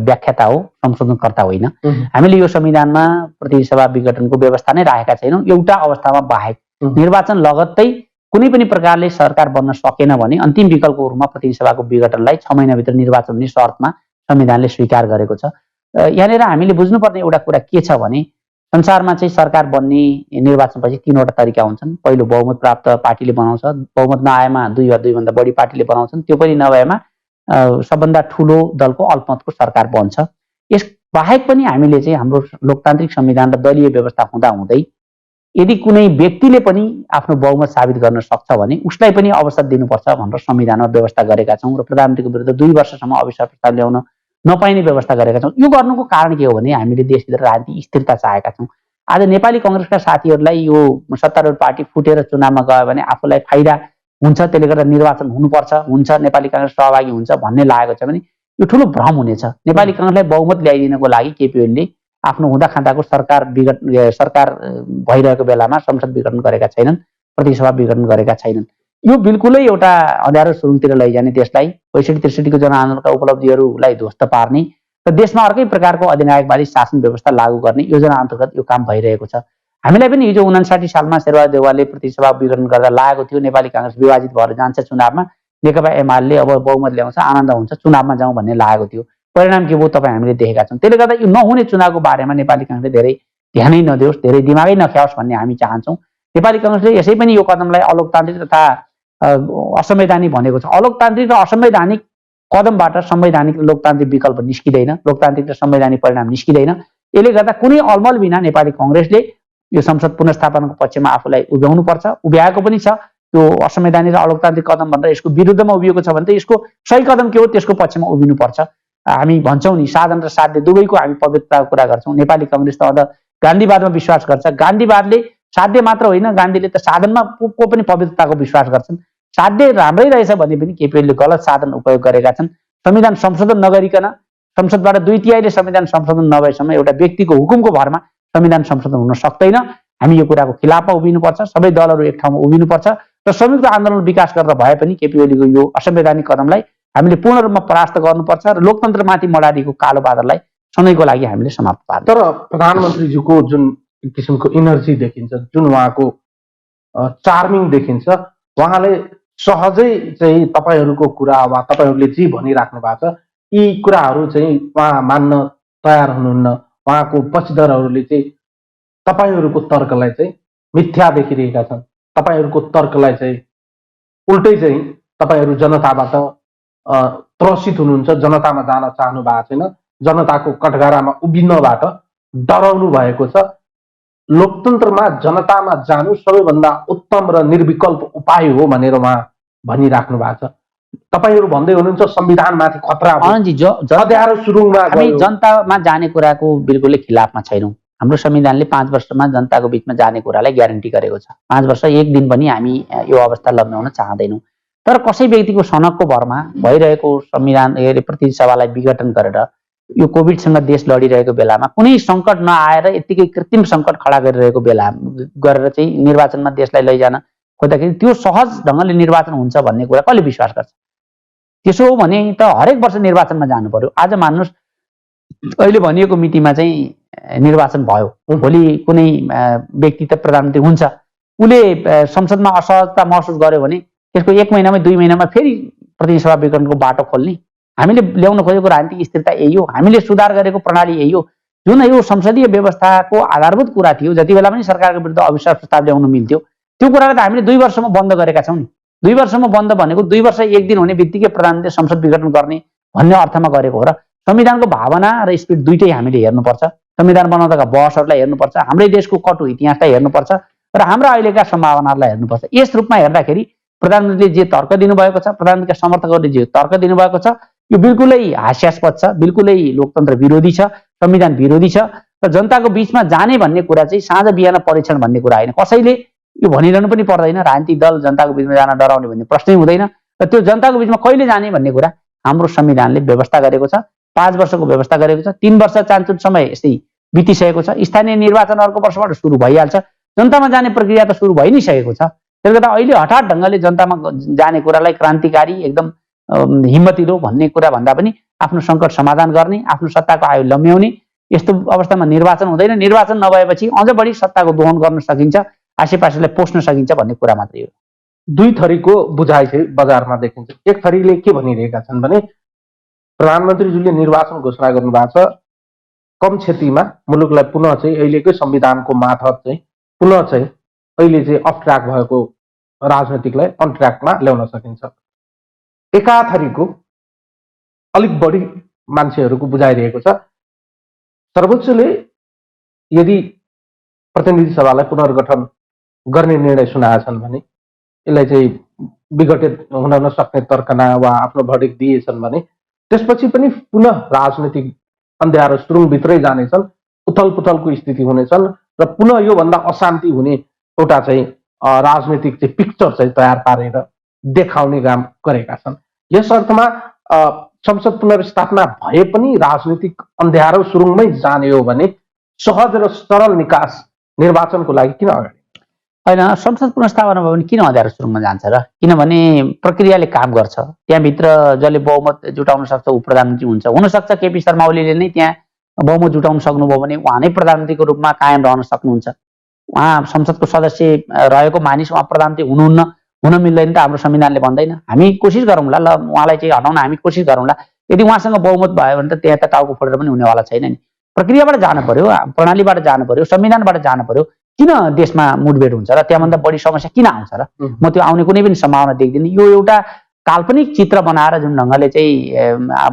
B: व्याख्याता हो, संशोधनकर्ता होइन। हामीले यो संविधानमा प्रतिनिधि सभा विघटनको व्यवस्था नै राखेका छैनौँ। एउटा अवस्थामा बाहेक निर्वाचन लगत्तै कुनै पनि प्रकारले सरकार बन्न सकेन भने अन्तिम विकल्पको रूपमा प्रतिनिधि सभाको विघटनलाई 6 महिनाभित्र निर्वाचन हुने शर्तमा संविधानले स्वीकार गरेको छ। यहाँनिर हामीले बुझ्नुपर्ने एउटा कुरा के छ भने संसारमा चाहिँ सरकार बन्ने निर्वाचनपछि 3वटा तरिका हुन्छन्। पहिलो बहुमत प्राप्त पार्टीले बनाउँछ, बहुमत नआएमा 2 वा 2 भन्दा बढी पार्टीले बनाउँछन्, त्यो पनि नभएमा सबभन्दा ठुलो दलको अल्पमतको सरकार बन्छ। यस बाहेक पनि हामीले चाहिँ हाम्रो लोकतान्त्रिक संविधान र दलीय व्यवस्था हुँदाहुँदै यदि कुनै व्यक्तिले पनि आफ्नो बहुमत साबित गर्न सक्छ भने उसलाई पनि अवसर दिनुपर्छ भनेर संविधानमा व्यवस्था गरेका छौँ र प्रधानमन्त्रीको विरुद्ध 2 वर्षसम्म अविश्वास प्रस्ताव ल्याउन नपाइने व्यवस्था गरेका छौँ। यो गर्नुको कारण के हो भने हामीले देशभित्र राजनीतिक स्थिरता चाहेका छौँ। आज नेपाली कांग्रेसका साथीहरूलाई यो सत्तारूढ पार्टी फुटेर चुनावमा गयो भने आफूलाई फाइदा हुन्छ, त्यसले गर्दा निर्वाचन हुनुपर्छ, हुन्छ नेपाली कांग्रेस सहभागी हुन्छ भन्ने लागेको छ भने यो ठुलो भ्रम हुनेछ। नेपाली कांग्रेसलाई बहुमत ल्याइदिनको लागि केपी ओलीले आफ्नो हुँदा खाँदाको सरकार भइरहेको बेलामा संसद विघटन गरेका छैनन्, प्रतिनिधि सभा विघटन गरेका छैनन्। यो बिल्कुलै एउटा अँध्यारो सुरुङतिर लैजाने, देशलाई ६५-६३ को जनआन्दोलनका उपलब्धिहरूलाई ध्वस्त पार्ने र देशमा अर्कै प्रकारको अधिनायकवादी शासन व्यवस्था लागू गर्ने योजना अन्तर्गत यो काम भइरहेको छ। हामीलाई पनि हिजो 59 सालमा शेरबहादुर देउवाले प्रतिनिधि सभा विघटन गर्दा लागेको थियो नेपाली कांग्रेस विभाजित भएर जान्छ चुनावमा, नेकपा एमाले अब बहुमत ल्याउँछ, आनन्द हुन्छ, चुनावमा जाउँ भन्ने लागेको थियो। परिणाम के भयो तपाईँ हामीले देखेका छौँ। त्यसले गर्दा यो नहुने चुनावको बारेमा नेपाली कांग्रेसले धेरै ध्यानै नदियोस्, धेरै दिमागै नख्याओस् भन्ने हामी चाहन्छौँ। नेपाली कांग्रेसले यसै पनि यो कदमलाई अलोकतान्त्रिक तथा असंवैधानिक भनेको छ। अलोकतान्त्रिक र असंवैधानिक कदमबाट संवैधानिक र लोकतान्त्रिक विकल्प निस्किँदैन, लोकतान्त्रिक र संवैधानिक परिणाम निस्किँदैन। यसले गर्दा कुनै अलमल बिना नेपाली कांग्रेसले यो संसद पुनर्स्थापनाको पक्षमा आफूलाई उभ्याउनुपर्छ, उभ्याएको पनि छ। त्यो असंवैधानिक र अलोकतान्त्रिक कदम भनेर यसको विरुद्धमा उभिएको छ भने त यसको सही कदम के हो त्यसको पक्षमा उभिनुपर्छ। हामी भन्छौँ नि साधन र साध्य दुवैको हामी पवित्रताको कुरा गर्छौँ। नेपाली कांग्रेस त अझ गान्धीवादमा विश्वास गर्छ। गान्धीवादले साध्य मात्र होइन, गान्धीले त साधनमा को पनि पवित्रताको विश्वास गर्छन्। साध्य राम्रै रहेछ भने पनि केपी ओलीले गलत साधन उपयोग गरेका छन्। संविधान संशोधन नगरिकन, संसदबाट 2/3 संविधान संशोधन नभएसम्म एउटा व्यक्तिको हुकुमको भरमा संविधान संशोधन हुन सक्दैन। हामी यो कुराको खिलाफमा उभिनुपर्छ, सबै दलहरू एक ठाउँमा उभिनुपर्छ र संयुक्त आन्दोलन विकास गरेर भए पनि केपी ओलीको यो असंवैधानिक कदमलाई हामीले पूर्ण रूपमा परास्त गर्नुपर्छ र लोकतन्त्रमाथि मडारिएको कालो बादललाई सधैँको लागि हामीले समाप्त पार्नु।
A: तर प्रधानमन्त्रीज्यूको जुन किसिमको इनर्जी देखिन्छ, जुन उहाँको चार्मिङ देखिन्छ, उहाँले सहजै चाहिँ तपाईँहरूको कुरा वा तपाईँहरूले जे भनिराख्नु भएको छ यी कुराहरू चाहिँ उहाँ मान्न तयार हुनुहुन्न। उहाँको पक्षधरहरूले चाहिँ तपाईँहरूको तर्कलाई चाहिँ मिथ्या देखिरहेका छन्। तपाईँहरूको तर्कलाई चाहिँ उल्टै चाहिँ तपाईँहरू जनताबाट त्रसित हुनुहुन्छ, जनतामा जान चाहनु भएको छैन, जनताको कठघरामा उभिनबाट डराउनु भएको छ। लोकतन्त्रमा जनतामा जानु सबैभन्दा उत्तम र निर्विकल्प उपाय हो भनेर उहाँ भनिराख्नु भएको छ। तपाईँहरू भन्दै हुनुहुन्छ संविधानमाथि खतरा अँध्यारो सुरुङमा
B: हामी जनतामा जाने कुराको बिल्कुलै खिलाफमा छैनौँ। हाम्रो संविधानले 5 वर्षमा जनताको बिचमा जाने कुरालाई ग्यारेन्टी गरेको छ। 5 वर्ष एक दिन पनि हामी यो अवस्था लम्ब्याउन चाहँदैनौँ। तर कसै व्यक्तिको सनकको भरमा भइरहेको संविधान प्रतिनिधि सभालाई विघटन गरेर यो कोभिडसँग देश लडिरहेको बेलामा कुनै सङ्कट नआएर यत्तिकै कृत्रिम सङ्कट खडा गरिरहेको बेला गरेर चाहिँ निर्वाचनमा देशलाई लैजान खोज्दाखेरि त्यो सहज ढङ्गले निर्वाचन हुन्छ भन्ने कुरा कसले विश्वास गर्छ? त्यसो हो भने त हरेक वर्ष निर्वाचनमा जानु पर्यो। आज मान्नुहोस् अहिले भनिएको मितिमा चाहिँ निर्वाचन भयो, भोलि कुनै व्यक्ति त प्रधानमन्त्री हुन्छ, उसले संसदमा असहजता महसुस गर्यो भने त्यसको 1 महिनामा 2 महिनामा फेरि प्रतिनिधि सभा विघटनको बाटो खोल्ने। हामीले ल्याउन खोजेको राजनीतिक स्थिरता यही हो, हामीले सुधार गरेको प्रणाली यही हो। जुन यो संसदीय व्यवस्थाको आधारभूत कुरा थियो, जति बेला पनि सरकारको विरुद्ध अविश्वास प्रस्ताव ल्याउन मिल्थ्यो, त्यो कुरालाई त हामीले 2 वर्षमा बन्द गरेका छौँ नि। 2 वर्षमा बन्द भनेको 2 वर्ष एक दिन हुने बित्तिकै प्रधानमन्त्रीले संसद विघटन गर्ने भन्ने अर्थमा गरेको हो र संविधानको भावना र स्पिड दुइटै हामीले हेर्नुपर्छ। संविधान बनाउँदाका बहसहरूलाई हेर्नुपर्छ, हाम्रै देशको कटु इतिहासलाई हेर्नुपर्छ र हाम्रा अहिलेका सम्भावनाहरूलाई हेर्नुपर्छ। यस रूपमा हेर्दाखेरि प्रधानमन्त्रीले जे तर्क दिनुभएको छ, प्रधानमन्त्रीका समर्थकहरूले जे तर्क दिनुभएको छ, यो बिल्कुलै हास्यास्पद छ, बिल्कुलै लोकतन्त्र विरोधी छ, संविधान विरोधी छ र जनताको बीचमा जाने भन्ने कुरा चाहिँ साँझ बिहान परीक्षण भन्ने कुरा होइन। कसैले यो भनिरहनु पनि पर्दैन राजनीतिक दल जनताको बीचमा जान डराउने भन्ने प्रश्नै हुँदैन र त्यो जनताको बीचमा कहिले जाने भन्ने कुरा हाम्रो संविधानले व्यवस्था गरेको छ। 5 वर्षको व्यवस्था गरेको छ। 3 वर्ष चान्चुन समय यस्तै बितिसकेको छ। स्थानीय निर्वाचन अर्को वर्षबाट सुरु भइहाल्छ। जनतामा जाने प्रक्रिया त सुरु भइ नै सकेको छ। त्यसले गर्दा अहिले हठात ढङ्गले जनतामा जाने कुरालाई क्रान्तिकारी एकदम हिम्मतिलो भन्ने कुरा भन्दा पनि आफ्नो सङ्कट समाधान गर्ने, आफ्नो सत्ताको आयु लम्ब्याउने, यस्तो अवस्थामा निर्वाचन हुँदैन। निर्वाचन नभएपछि अझ बढी सत्ताको दोहन गर्न सकिन्छ, आसेपासेलाई पोस्न सकिन्छ भन्ने कुरा मात्रै हो।
A: दुई थरीको बुझाइ चाहिँ बजारमा देखिन्छ। एक थरीले के भनिरहेका छन् भने प्रधानमन्त्रीज्यूले निर्वाचन घोषणा गर्नुभएको छ, कम क्षतिमा मुलुकलाई पुनः चाहिँ अहिलेकै संविधानको मार्फत चाहिँ पुनः चाहिँ अहिले चाहिँ अफ ट्र्याक भएको राजनीतिकलाई अन ट्र्याकमा ल्याउन सकिन्छ। एकाथरीको अलिक बढी मान्छेहरूको बुझाइरहेको छ, सर्वोच्चले यदि प्रतिनिधि सभालाई पुनर्गठन गर्ने निर्णय सुनाएका छन् भने यसलाई चाहिँ विघटित हुन नसक्ने तर्कना वा आफ्नो भर्डिक्ट दिएछन् भने त्यसपछि पनि पुनः राजनीतिक अन्ध्यारो सुरुङभित्रै जानेछन्, उथल पुथलको स्थिति हुनेछन् र पुनः योभन्दा अशान्ति हुने एउटा चाहिँ राजनीतिक चाहिँ पिक्चर चाहिँ तयार पारेर देखाउने काम गरेका छन्। यस अर्थमा संसद पुनर्स्थापना भए पनि राजनीतिक अन्ध्यारो सुरुङमै जाने हो भने सहज र सरल निकास निर्वाचनको लागि किन अगाडि
B: होइन? संसद पुनर्स्थापना भयो भने किन अँध्यारो सुरुङमा जान्छ र? किनभने प्रक्रियाले काम गर्छ। त्यहाँभित्र जसले बहुमत जुटाउन सक्छ ऊ प्रधानमन्त्री हुन्छ। हुनसक्छ केपी शर्मा ओलीले नै त्यहाँ बहुमत जुटाउन सक्नुभयो भने उहाँ नै प्रधानमन्त्रीको रूपमा कायम रहन सक्नुहुन्छ। उहाँ संसदको सदस्य रहेको मानिस उहाँ प्रधानमन्त्री हुनुहुन्न, हुन मिल्दैन त हाम्रो संविधानले भन्दैन। हामी कोसिस गरौँला, ल उहाँलाई चाहिँ हटाउन हामी कोसिस गरौँला। यदि उहाँसँग बहुमत भयो भने त त्यहाँ त टाउको फोडेर पनि हुनेवाला छैन नि। प्रक्रियाबाट जानु पर्यो, प्रणालीबाट जानु पर्यो, संविधानबाट जानु पर्यो। किन देशमा मुठभेड हुन्छ र? त्यहाँभन्दा बढी समस्या किन आउँछ र? म त्यो आउने कुनै पनि सम्भावना देख्दिनँ। यो एउटा काल्पनिक चित्र बनाएर जुन ढङ्गले चाहिँ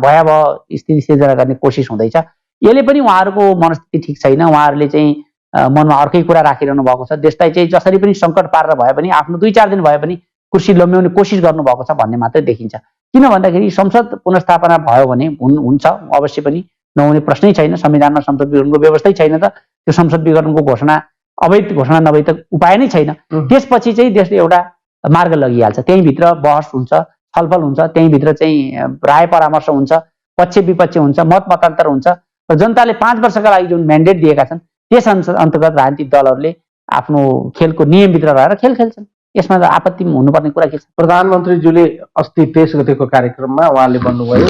B: भयावह स्थिति सिर्जना गर्ने कोसिस हुँदैछ, यसले पनि उहाँहरूको मनस्थिति ठिक छैन। उहाँहरूले चाहिँ मनमा अर्कै कुरा राखिरहनु भएको छ। देशलाई चाहिँ जसरी पनि सङ्कट पारेर भए पनि आफ्नो 2-4 दिन भए पनि कुर्सी लम्ब्याउने कोसिस गर्नुभएको छ भन्ने मात्रै देखिन्छ। किन भन्दाखेरि संसद पुनर्स्थापना भयो भने हुन्छ, अवश्य पनि नहुने प्रश्नै छैन। संविधानमा संसद विघटनको व्यवस्थै छैन त त्यो संसद विघटनको घोषणा अवैध घोषणा नभए त उपाय नै छैन। त्यसपछि चाहिँ देशले एउटा मार्ग लगिहाल्छ। त्यहीँभित्र बहस हुन्छ, छलफल हुन्छ, त्यहीँभित्र चाहिँ राय परामर्श हुन्छ, पक्ष विपक्ष हुन्छ, मत मतान्तर हुन्छ र जनताले 5 वर्षका लागि जुन म्यान्डेट दिएका छन् त्यस अन्तर्गत राजनीतिक दलहरूले आफ्नो खेलको नियमभित्र रहेर खेल खेल्छन्। यसमा त आपत्ति हुनुपर्ने कुरा के छ?
A: प्रधानमन्त्रीज्यूले अस्ति 23 गतेको कार्यक्रममा उहाँले भन्नुभयो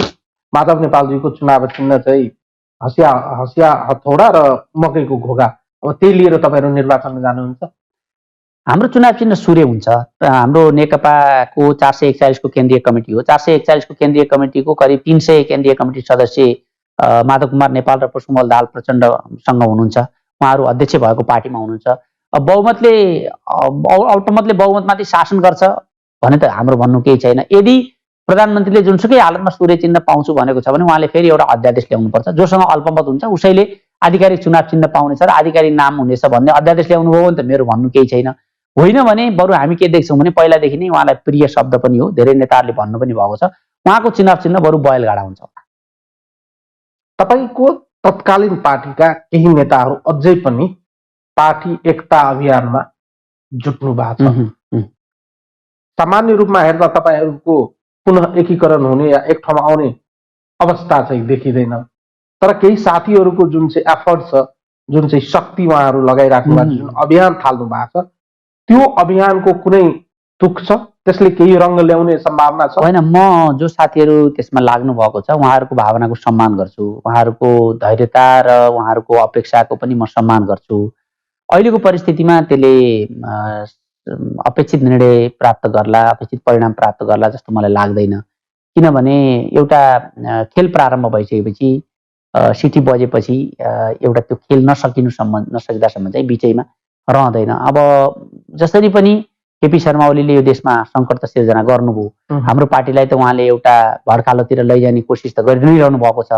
A: माधव नेपालजीको चुनाव चिन्ह चाहिँ हँसिया हथौडा र मकैको घोगा, अब त्यही लिएर तपाईँहरू निर्वाचनमा जानुहुन्छ?
B: हाम्रो चुनाव चिन्ह सूर्य हुन्छ। हाम्रो नेकपाको 441 को केन्द्रीय कमिटी हो। 441 को केन्द्रीय कमिटीको करिब 300 केन्द्रीय कमिटी सदस्य माधव कुमार नेपाल र पुष्पकमल दाहाल प्रचण्डसँग हुनुहुन्छ। उहाँहरू अध्यक्ष भएको पार्टीमा हुनुहुन्छ। बहुमतले अल्पमतले बहुमतमाथि शासन गर्छ भने त हाम्रो भन्नु केही छैन। यदि प्रधानमन्त्रीले जुनसुकै हालतमा सूर्य चिन्ह पाउँछु भनेको छ भने उहाँले फेरि एउटा अध्यादेश ल्याउनुपर्छ। जोसँग अल्पमत हुन्छ उसैले आधिकारिक चुनाव चिन्ह पाउनेछ र आधिकारिक नाम हुनेछ भन्ने अध्यादेश ल्याउनु भयो भने त मेरो भन्नु केही छैन। होइन भने बरु हामी के देख्छौँ भने पहिलादेखि नै उहाँलाई प्रिय शब्द पनि हो, धेरै नेताहरूले भन्नु पनि भएको छ, उहाँको चुनाव चिन्ह बरु बैलगाडा हुन्छ।
A: तपाईँको तत्कालीन पार्टीका केही नेताहरू अझै पनि पार्टी एकता अभियानमा जुट्नु भएको छ। सामान्य रूपमा हेर्दा तपाईँहरूको पुनः एकीकरण हुने या एक ठाउँमा आउने अवस्था चाहिँ देखिँदैन। तर केही साथीहरूको जुन चाहिँ एफर्ट छ, जुन चाहिँ शक्ति उहाँहरू लगाइराख्नु भएको छ, जुन अभियान थाल्नु भएको छ, त्यो अभियानको कुनै तुक छ? त्यसले केही रङ्ग ल्याउने सम्भावना छ?
B: होइन, म जो साथीहरू त्यसमा लाग्नु भएको छ उहाँहरूको भावनाको सम्मान गर्छु, उहाँहरूको धैर्यता र उहाँहरूको अपेक्षाको पनि म सम्मान गर्छु। अहिलेको परिस्थितिमा त्यसले अपेक्षित निर्णय प्राप्त गर्ला, अपेक्षित परिणाम प्राप्त गर्ला जस्तो मलाई लाग्दैन। किनभने एउटा खेल प्रारम्भ भइसकेपछि सिटी बजेपछि एउटा त्यो खेल नसकिदासम्म चाहिँ बिचैमा रहँदैन। अब जसरी पनि केपी शर्मा ओलीले यो देशमा सङ्कट त सिर्जना गर्नुभयो, हाम्रो पार्टीलाई त उहाँले एउटा भड्कालोतिर लैजाने कोसिस त गरि नै रहनु भएको छ।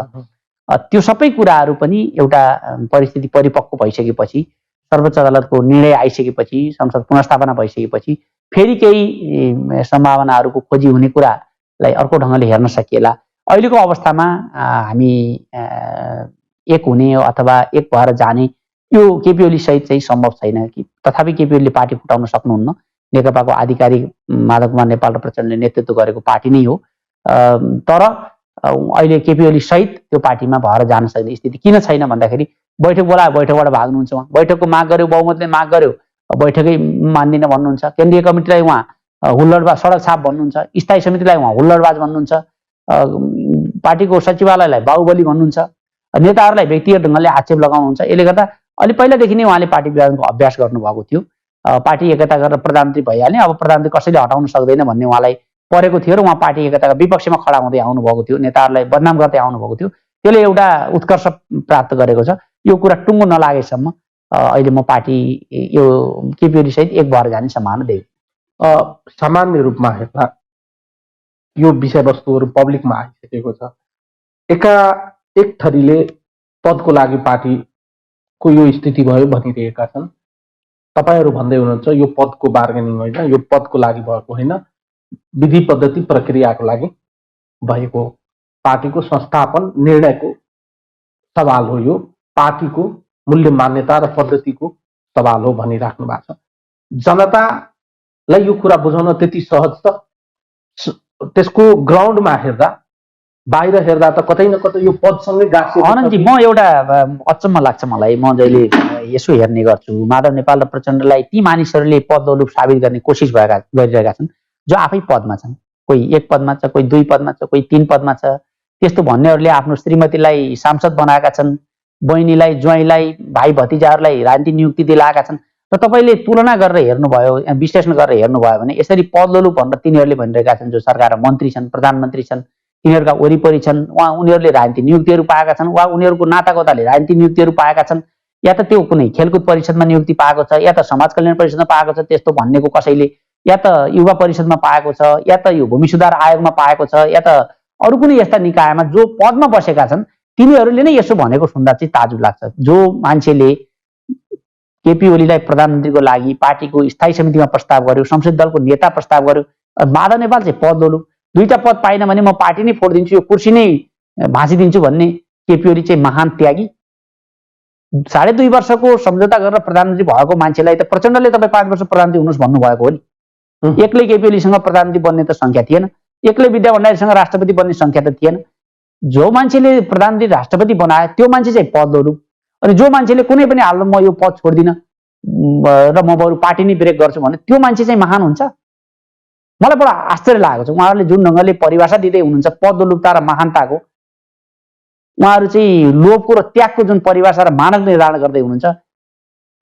B: त्यो सबै कुराहरू पनि एउटा परिस्थिति परिपक्व भइसकेपछि सर्वोच्च अदालतको निर्णय आइसकेपछि, संसद पुनर्स्थापना भइसकेपछि फेरि केही सम्भावनाहरूको खोजी हुने कुरालाई अर्को ढङ्गले हेर्न सकिएला। अहिलेको अवस्थामा हामी एक हुने अथवा एक भएर जाने यो केपी ओली सहित चाहिँ सम्भव छैन कि। तथापि केपी ओलीले पार्टी फुटाउन सक्नुहुन्न। नेकपाको आधिकारिक माधव कुमार नेपाल र प्रचण्डले नेतृत्व गरेको पार्टी नै हो। तर अहिले केपी ओली सहित त्यो पार्टीमा भएर जान सक्ने स्थिति किन छैन भन्दाखेरि बैठक बोलायो, बैठकबाट भाग्नुहुन्छ उहाँ। बैठकको माग गर्यो, बहुमतले माग गर्यो, बैठकै मान्दिन भन्नुहुन्छ। केन्द्रीय कमिटीलाई उहाँ हुल्लडबाज, सडक छाप भन्नुहुन्छ। स्थायी समितिलाई उहाँ हुल्लडबाज भन्नुहुन्छ। पार्टीको सचिवालयलाई बाहुबली भन्नुहुन्छ। नेताहरूलाई व्यक्तिगत ढङ्गले आक्षेप लगाउनुहुन्छ। यसले गर्दा अलि पहिलादेखि नै उहाँले पार्टी विभाजनको अभ्यास गर्नुभएको थियो। पार्टी एकता गरेर प्रधानमन्त्री भइहाल्ने, अब प्रधानमन्त्री कसैले हटाउन सक्दैन भन्ने उहाँलाई परेको थियो र उहाँ पार्टी एकताका विपक्षमा खडा हुँदै आउनुभएको थियो, नेताहरूलाई बदनाम गर्दै आउनुभएको थियो। त्यसले एउटा उत्कर्ष प्राप्त गरेको छ। यो कुरा टुङ्गो नलागेसम्म अहिले म पार्टी यो केपी ओली सहित एक भएर जाने सम्भावना देऊ।
A: सामान्य रूपमा हेर्दा यो विषयवस्तुहरू पब्लिकमा आइसकेको छ। एक थरीले पदको लागि पार्टीको यो स्थिति भयो भनिरहेका छन्। तपाईहरू भन्दै हुनुहुन्छ यो पदको बार्गेनिङ होइन, यो पदको लागि भएको होइन, विधि पद्धति प्रक्रियाको लागि भएको पार्टीको संस्थापन निर्णयको सवाल हो। यो पार्टीको मूल्य मान्यता र पद्धतिको सवाल हो भनिराख्नु भएको छ। जनतालाई यो कुरा बुझाउन त्यति सहज छ। त्यसको ग्राउन्डमा हेर्दा, बाहिर हेर्दा त कतै न कतै यो पदसँगै गाँसिएको छ।
B: अनन्तजी, म एउटा अचम्म लाग्छ मलाई, म जहिले यसो हेर्ने गर्छु, माधव नेपाल र प्रचण्डलाई ती मानिसहरूले पदलोलुप साबित गर्ने कोसिस गरिरहेका छन् जो आफै पदमा छन्। कोही 1 पदमा छ, कोही 2 पदमा छ, कोही 3 पदमा छ। त्यस्तो भन्नेहरूले आफ्नो श्रीमतीलाई सांसद बनाएका छन्, बहिनीलाई, ज्वाइँलाई, भाइ भतिजाहरूलाई राजनीतिक नियुक्ति दिलाएका छन्। र तपाईँले तुलना गरेर हेर्नुभयो, विश्लेषण गरेर हेर्नुभयो भने यसरी पदलोलुप भनेर तिनीहरूले भनिरहेका छन् जो सरकार मन्त्री छन्, प्रधानमन्त्री छन्, तिनीहरूका वरिपरि छन्, उनीहरूले राजनीतिक नियुक्तिहरू पाएका छन्, वा उनीहरूको नातागोताले राजनीतिक नियुक्तिहरू पाएका छन्, या त त्यो कुनै खेलकुद परिषदमा नियुक्ति पाएको छ, या त समाज कल्याण परिषदमा पाएको छ त्यस्तो भन्नेको कसैले, या त युवा परिषदमा पाएको छ, या त यो भूमि सुधार आयोगमा पाएको छ, या त अरू कुनै यस्ता निकायमा जो पदमा बसेका छन् तिनीहरूले नै यसो भनेको सुन्दा चाहिँ ताजुब लाग्छ। जो मान्छेले केपी ओलीलाई प्रधानमन्त्रीको लागि पार्टीको स्थायी समितिमा प्रस्ताव गर्यो, संसदीय दलको नेता प्रस्ताव गर्यो, माधव नेपाल चाहिँ पदलोलुप, 2टा पद पाइन भने म पार्टी नै फोडिदिन्छु, यो कुर्सी नै भाँचिदिन्छु भन्ने केपी ओली चाहिँ महान त्यागी। 2.5 वर्षको सम्झौता गरेर प्रधानमन्त्री भएको मान्छेलाई त प्रचण्डले तपाईँ 5 वर्ष प्रधानमन्त्री हुनुहोस् भन्नुभएको हो नि। एक्लै केपी ओलीसँग प्रधानमन्त्री बन्ने त संख्या थिएन, एक्लै विद्या भण्डारीसँग राष्ट्रपति बन्ने संख्या त थिएन। जो मान्छेले प्रधानमन्त्री राष्ट्रपति बनायो त्यो मान्छे चाहिँ पदलोलुप। अनि जो मान्छेले कुनै पनि हालमा म यो पद छोड्दिनँ र म बरु पार्टी नै ब्रेक गर्छु भने त्यो मान्छे चाहिँ महान हुन्छ। मलाई बडा आश्चर्य लागेको छ उहाँहरूले जुन ढङ्गले परिभाषा दिँदै हुनुहुन्छ पदलोलुपता र महानताको, उहाँहरू चाहिँ लोभको र त्यागको जुन परिभाषा र मानक निर्धारण गर्दै हुनुहुन्छ,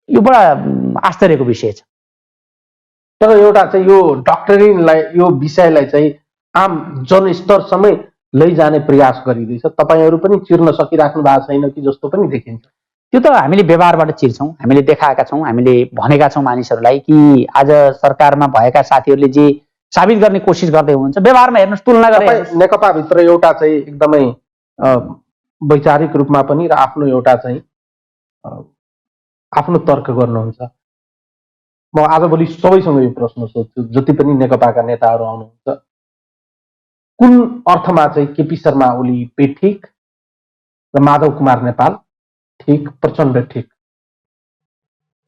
B: यो बडा आश्चर्यको विषय छ।
A: तर एउटा चाहिँ यो डक्टरिनलाई, यो विषयलाई चाहिँ आम जनस्तरसम्म लैजाने प्रयास गरिँदैछ। तपाईँहरू पनि चिर्न सकिराख्नु भएको छैन कि जस्तो पनि देखिन्छ।
B: त्यो त हामीले व्यवहारबाट चिर्छौँ, हामीले देखाएका छौँ, हामीले भनेका छौँ मानिसहरूलाई कि आज सरकारमा भएका साथीहरूले जे साबित गर्ने कोसिस गर्दै हुनुहुन्छ व्यवहारमा हेर्नुहोस्, तुलना गरेर।
A: नेकपाभित्र एउटा चाहिँ एकदमै वैचारिक रूपमा पनि र आफ्नो एउटा चाहिँ आफ्नो तर्क गर्नुहुन्छ। म आजभोलि सबैसँग यो प्रश्न सोध्छु, जति पनि नेकपाका नेताहरू आउनुहुन्छ, कुन अर्थमा चाहिँ केपी शर्मा ओली ठिक र माधव कुमार नेपाल ठिक, प्रचण्ड ठिक,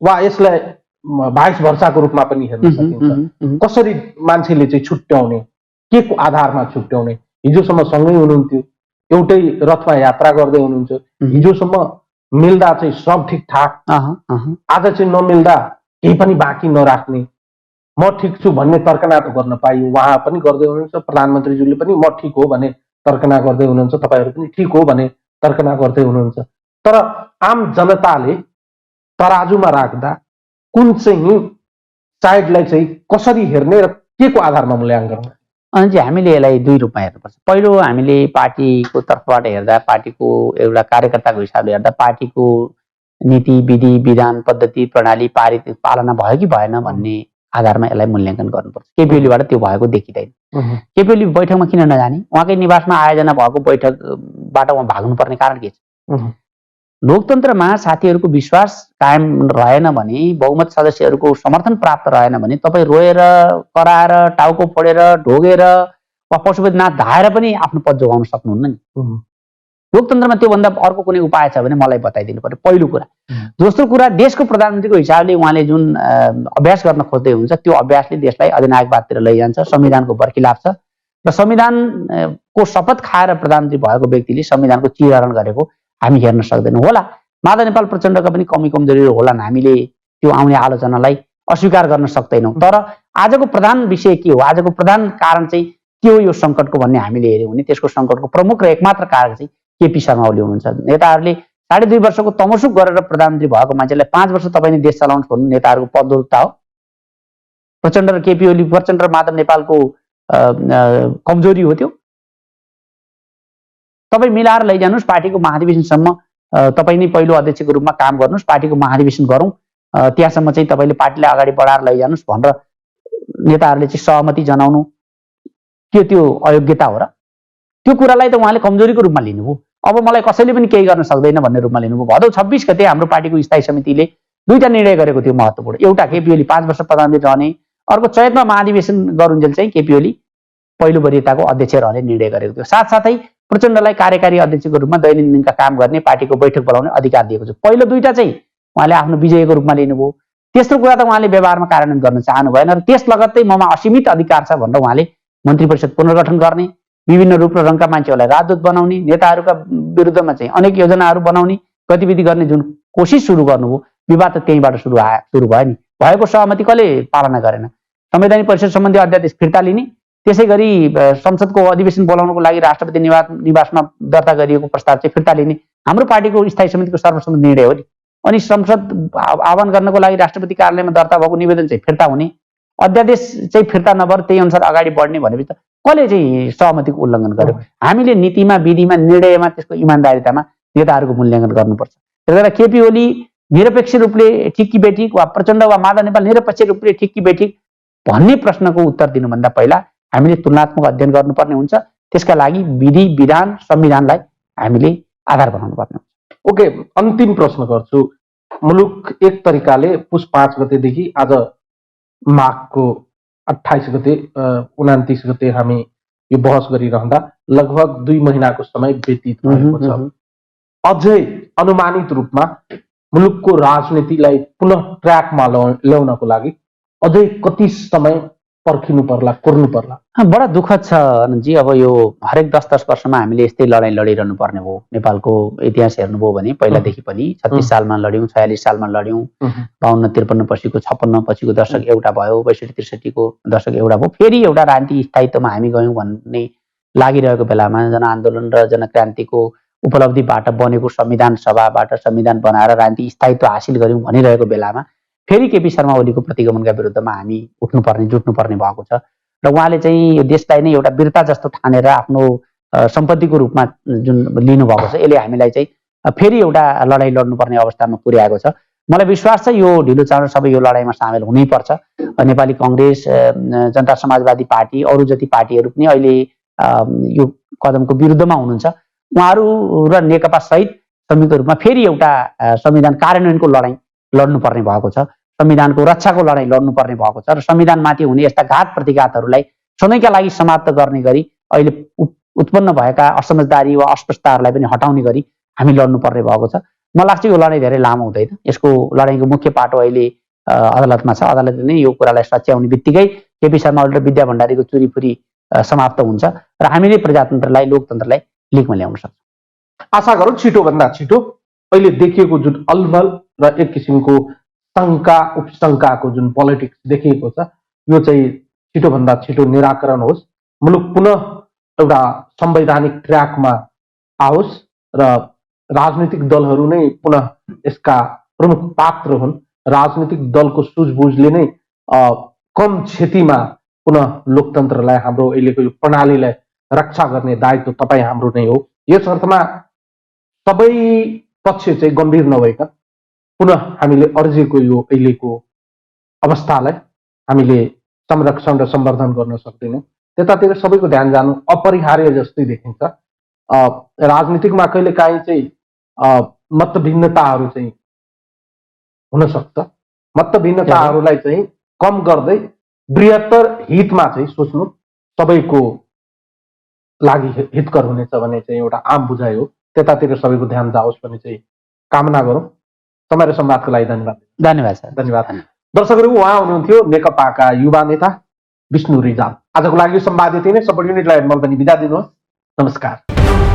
A: वा यसलाई भाइस भर्साको रूपमा पनि हेर्न सकिन्छ? कसरी मान्छेले चाहिँ छुट्याउने, के को आधारमा छुट्याउने? हिजोसम्म सँगै हुनुहुन्थ्यो, एउटै रथमा यात्रा गर्दै हुनुहुन्छ, हिजोसम्म मिल्दा चाहिँ सब ठिकठाक, आज चाहिँ नमिल्दा केही पनि बाँकी नराख्ने, म ठिक छु भन्ने तर्कना त गर्न पाइयो। उहाँ पनि गर्दै हुनुहुन्छ, प्रधानमन्त्रीज्यूले पनि म ठिक हो भने तर्कना गर्दै हुनुहुन्छ, तपाईँहरू पनि ठिक हो भने तर्कना गर्दै हुनुहुन्छ। तर आम जनताले तराजुमा राख्दा कुन चाहिँ साइडलाई चाहिँ कसरी हेर्ने र के को आधारमा मूल्याङ्कन गर्ने?
B: अनि हामीले यसलाई 2 रूपमा हेर्नुपर्छ। पहिलो, हामीले पार्टीको तर्फबाट हेर्दा, पार्टीको एउटा कार्यकर्ताको हिसाबले हेर्दा पार्टीको नीति, विधि, विधान, पद्धति, प्रणाली पालना भयो कि भएन भन्ने आधारमा यसलाई मूल्याङ्कन गर्नुपर्छ। केपी ओलीबाट त्यो भएको देखिँदैन। केपी ओली बैठकमा किन नजाने? उहाँकै निवासमा आयोजना भएको बैठकबाट उहाँ भाग्नुपर्ने कारण के छ? लोकतन्त्रमा साथीहरूको विश्वास कायम रहेन भने, बहुमत सदस्यहरूको समर्थन प्राप्त रहेन भने तपाईँ रोएर, कराएर, टाउको फोडेर, ढोगेर वा पशुपतिनाथ धाएर पनि आफ्नो पद जोगाउन सक्नुहुन्न नि। लोकतन्त्रमा त्योभन्दा अर्को कुनै उपाय छ भने मलाई बताइदिनु पर्यो, पहिलो कुरा। दोस्रो कुरा, देशको प्रधानमन्त्रीको हिसाबले उहाँले जुन अभ्यास गर्न खोज्दै हुन्छ त्यो अभ्यासले देशलाई अधिनायकवादतिर लैजान्छ, संविधानको बर्खिलाफ छ र संविधानको शपथ खाएर प्रधानमन्त्री भएको व्यक्तिले संविधानको चिरहरण गरेको हामी हेर्न सक्दैनौँ। होला माधव नेपाल प्रचण्डका पनि कमी कमजोरी होलान्, हामीले त्यो आउने आलोचनालाई अस्वीकार गर्न सक्दैनौँ। तर आजको प्रधान विषय के हो, आजको प्रधान कारण चाहिँ के हो यो सङ्कटको भन्ने हामीले हेऱ्यौँ भने त्यसको सङ्कटको प्रमुख र एकमात्र कारण चाहिँ केपी शर्मा ओली हुनुहुन्छ। नेताहरूले 2.5 वर्षको तमसुक गरेर प्रधानमन्त्री भएको मान्छेलाई 5 वर्ष तपाईँले देश चलाउनुहोस् भन्नु नेताहरूको पदोल्ता हो। प्रचण्ड र केपी ओली, प्रचण्ड र माधव नेपालको कमजोरी हो त्यो। तपाईँ मिलाएर लैजानुहोस्, पार्टीको महाधिवेशनसम्म तपाईँ नै पहिलो अध्यक्षको रूपमा काम गर्नुहोस्, पार्टीको महाधिवेशन गरौँ, त्यहाँसम्म चाहिँ तपाईँले पार्टीलाई अगाडि बढाएर लैजानुहोस् भनेर नेताहरूले चाहिँ सहमति जनाउनु के त्यो अयोग्यता हो र? त्यो कुरालाई त उहाँले कमजोरीको रूपमा लिनुभयो। अब मलाई कसैले पनि केही गर्न सक्दैन भन्ने रूपमा लिनुभयो। भदौ 26 गते हाम्रो पार्टीको स्थायी समितिले 2टा निर्णय गरेको थियो महत्त्वपूर्ण। एउटा, केपी ओली 5 वर्ष प्रधानमन्त्री रहने, अर्को चैतमा महाधिवेशन गरुन्जेल चाहिँ केपी ओली पहिलो वरियताको अध्यक्ष रहने निर्णय गरेको थियो। साथसाथै प्रचण्डलाई कार्यकारी अध्यक्षको रूपमा दैनन्दिनका काम गर्ने, पार्टीको बैठक बोलाउने अधिकार दिएको छ। पहिलो 2टा चाहिँ उहाँले आफ्नो विजयको रूपमा लिनुभयो। तेस्रो कुरा त उहाँले व्यवहारमा कार्यान्वयन गर्न चाहनु भएन र त्यस लगत्तै ममा असीमित अधिकार छ भनेर उहाँले मन्त्री परिषद पुनर्गठन गर्ने, विभिन्न रूप र रङका मान्छेहरूलाई राजदूत बनाउने, नेताहरूका विरुद्धमा चाहिँ अनेक योजनाहरू बनाउने, गतिविधि गर्ने जुन कोसिस सुरु गर्नुभयो, विवाद त त्यहीँबाट सुरु भयो नि। भएको सहमति कसले पालना गरेन? संवैधानिक परिषद सम्बन्धी अध्यादेश फिर्ता लिने, त्यसै गरी संसदको अधिवेशन बोलाउनको लागि राष्ट्रपति निवासमा दर्ता गरिएको प्रस्ताव चाहिँ फिर्ता लिने हाम्रो पार्टीको स्थायी समितिको सर्वसम्मत निर्णय हो नि। अनि संसद आह्वान गर्नको लागि राष्ट्रपति कार्यालयमा दर्ता भएको निवेदन चाहिँ फिर्ता हुने, अध्यादेश चाहिँ फिर्ता नभएर त्यही अनुसार अगाडि बढ्ने भनेपछि त कसले चाहिँ सहमतिको उल्लङ्घन गर्यो? हामीले नीतिमा, विधिमा, निर्णयमा, त्यसको इमान्दारितामा नेताहरूको मूल्याङ्कन गर्नुपर्छ। त्यसले गर्दा केपी ओली निरपेक्ष रूपले ठिक कि बेठिक वा प्रचण्ड वा माधव नेपाल निरपेक्ष रूपले ठिक कि बेठिक भन्ने प्रश्नको उत्तर दिनुभन्दा पहिला हामीले तुलनात्मक अध्ययन गर्नुपर्ने हुन्छ। त्यसका लागि विधि, विधान, संविधानलाई हामीले आधार बनाउनु पर्ने हुन्छ।
A: ओके, अन्तिम प्रश्न गर्छु। मुलुक एक तरिकाले पुस 5 गतेदेखि आज माघको 28 गते 29 गते हामी यो बहस गरिरहँदा लगभग 2 महिनाको समय व्यतीत भएको छ। अझै अनुमानित रूपमा मुलुकको राजनीतिलाई पुनः ट्र्याकमा ल्याउनको लागि अझै कति समय पर्खिनु पर्ला, कुर्नु पर्ला?
B: बडा दुःखद छ अनन्तजी। अब यो हरेक 10-10 वर्षमा हामीले यस्तै लडाइँ लडिरहनु पर्ने भयो। नेपालको इतिहास हेर्नुभयो भने पहिलादेखि पनि 36 सालमा लड्यौँ, 46 सालमा लड्यौँ, 52-53 पछिको 56 पछिको दशक एउटा भयो, 62-63 को दशक एउटा भयो, फेरि एउटा राजनीतिक स्थायित्वमा हामी गयौँ भन्ने लागिरहेको बेलामा जनआन्दोलन र जनक्रान्तिको उपलब्धिबाट बनेको संविधान सभाबाट संविधान बनाएर राजनीतिक स्थायित्व हासिल गऱ्यौँ भनिरहेको बेलामा फेरि केपी शर्मा ओलीको प्रतिगमनका विरुद्धमा हामी उठ्नुपर्ने, जुट्नुपर्ने भएको छ र उहाँले चाहिँ यो देशलाई नै एउटा वीरता जस्तो ठानेर आफ्नो सम्पत्तिको रूपमा जुन लिनुभएको छ, यसले हामीलाई चाहिँ फेरि एउटा लडाइँ लड्नुपर्ने अवस्थामा पुर्याएको छ। मलाई विश्वास छ यो ढिलो चाँडो सबै यो लडाइँमा सामेल हुनैपर्छ। नेपाली कङ्ग्रेस, जनता समाजवादी पार्टी, अरू जति पार्टीहरू पनि अहिले यो कदमको विरुद्धमा हुनुहुन्छ। उहाँहरू र नेकपा सहित संयुक्त रूपमा फेरि एउटा संविधान कार्यान्वयनको लडाइँ लड्नुपर्ने भएको छ, संविधानको रक्षाको लडाइँ लड्नुपर्ने भएको छ र संविधानमाथि हुने यस्ता घात प्रतिघातहरूलाई सधैँका लागि समाप्त गर्ने गरी अहिले उत्पन्न भएका असमझदारी वा अस्पष्टताहरूलाई पनि हटाउने गरी हामी लड्नुपर्ने भएको छ। मलाई लाग्छ यो लडाइँ धेरै लामो हुँदैन। यसको लडाइँको मुख्य पाटो अहिले अदालतमा छ। अदालतले नै यो कुरालाई सच्याउने बित्तिकै केपी शर्मा ओली र विद्या भण्डारीको चुरीफुरी समाप्त हुन्छ र हामीले प्रजातन्त्रलाई, लोकतन्त्रलाई लिगमा ल्याउन सक्छौँ।
A: आशा गरौँ छिटोभन्दा छिटो अहिले देखिएको जुन अलमल र एक किसिमको शङ्का उपशङ्काको जुन पोलिटिक्स देखिएको छ यो चाहिँ छिटोभन्दा छिटो निराकरण होस्, मुलुक पुनः एउटा संवैधानिक ट्र्याकमा आओस् र राजनीतिक दलहरू नै पुनः यसका प्रमुख पात्र हुन्। राजनीतिक दलको सुझबुझले नै कम क्षतिमा पुनः लोकतन्त्रलाई, हाम्रो अहिलेको यो प्रणालीलाई रक्षा गर्ने दायित्व तपाईँ हाम्रो नै हो। यस अर्थमा सबै पक्ष चाहिँ गम्भीर नभएका पुनः हामीले अर्जेको यो अहिलेको अवस्थालाई हामीले संरक्षण र सम्वर्धन गर्न सक्दैनौँ। त्यतातिर सबैको ध्यान जानु अपरिहार्य जस्तै देखिन्छ। राजनीतिकमा कहिलेकाहीँ चाहिँ मतभिन्नताहरू चाहिँ हुन सक्छ। मतभिन्नताहरूलाई चाहिँ कम गर्दै बृहत्तर हितमा चाहिँ सोच्नु सबैको लागि हितकर हुनेछ भन्ने चाहिँ एउटा आम बुझाइ हो। त्यतातिर सबैको ध्यान जाओस् भन्ने चाहिँ कामना गरौँ। समय र संवादको लागि धन्यवाद।
B: धन्यवाद सर।
A: धन्यवाद। दर्शकहरू, उहाँ हुनुहुन्थ्यो नेकपाका युवा नेता विष्णु रिजाल। आजको लागि संवाद यति नै। सपोर्ट युनिटलाई म पनि बिदा दिनुहोस्। नमस्कार।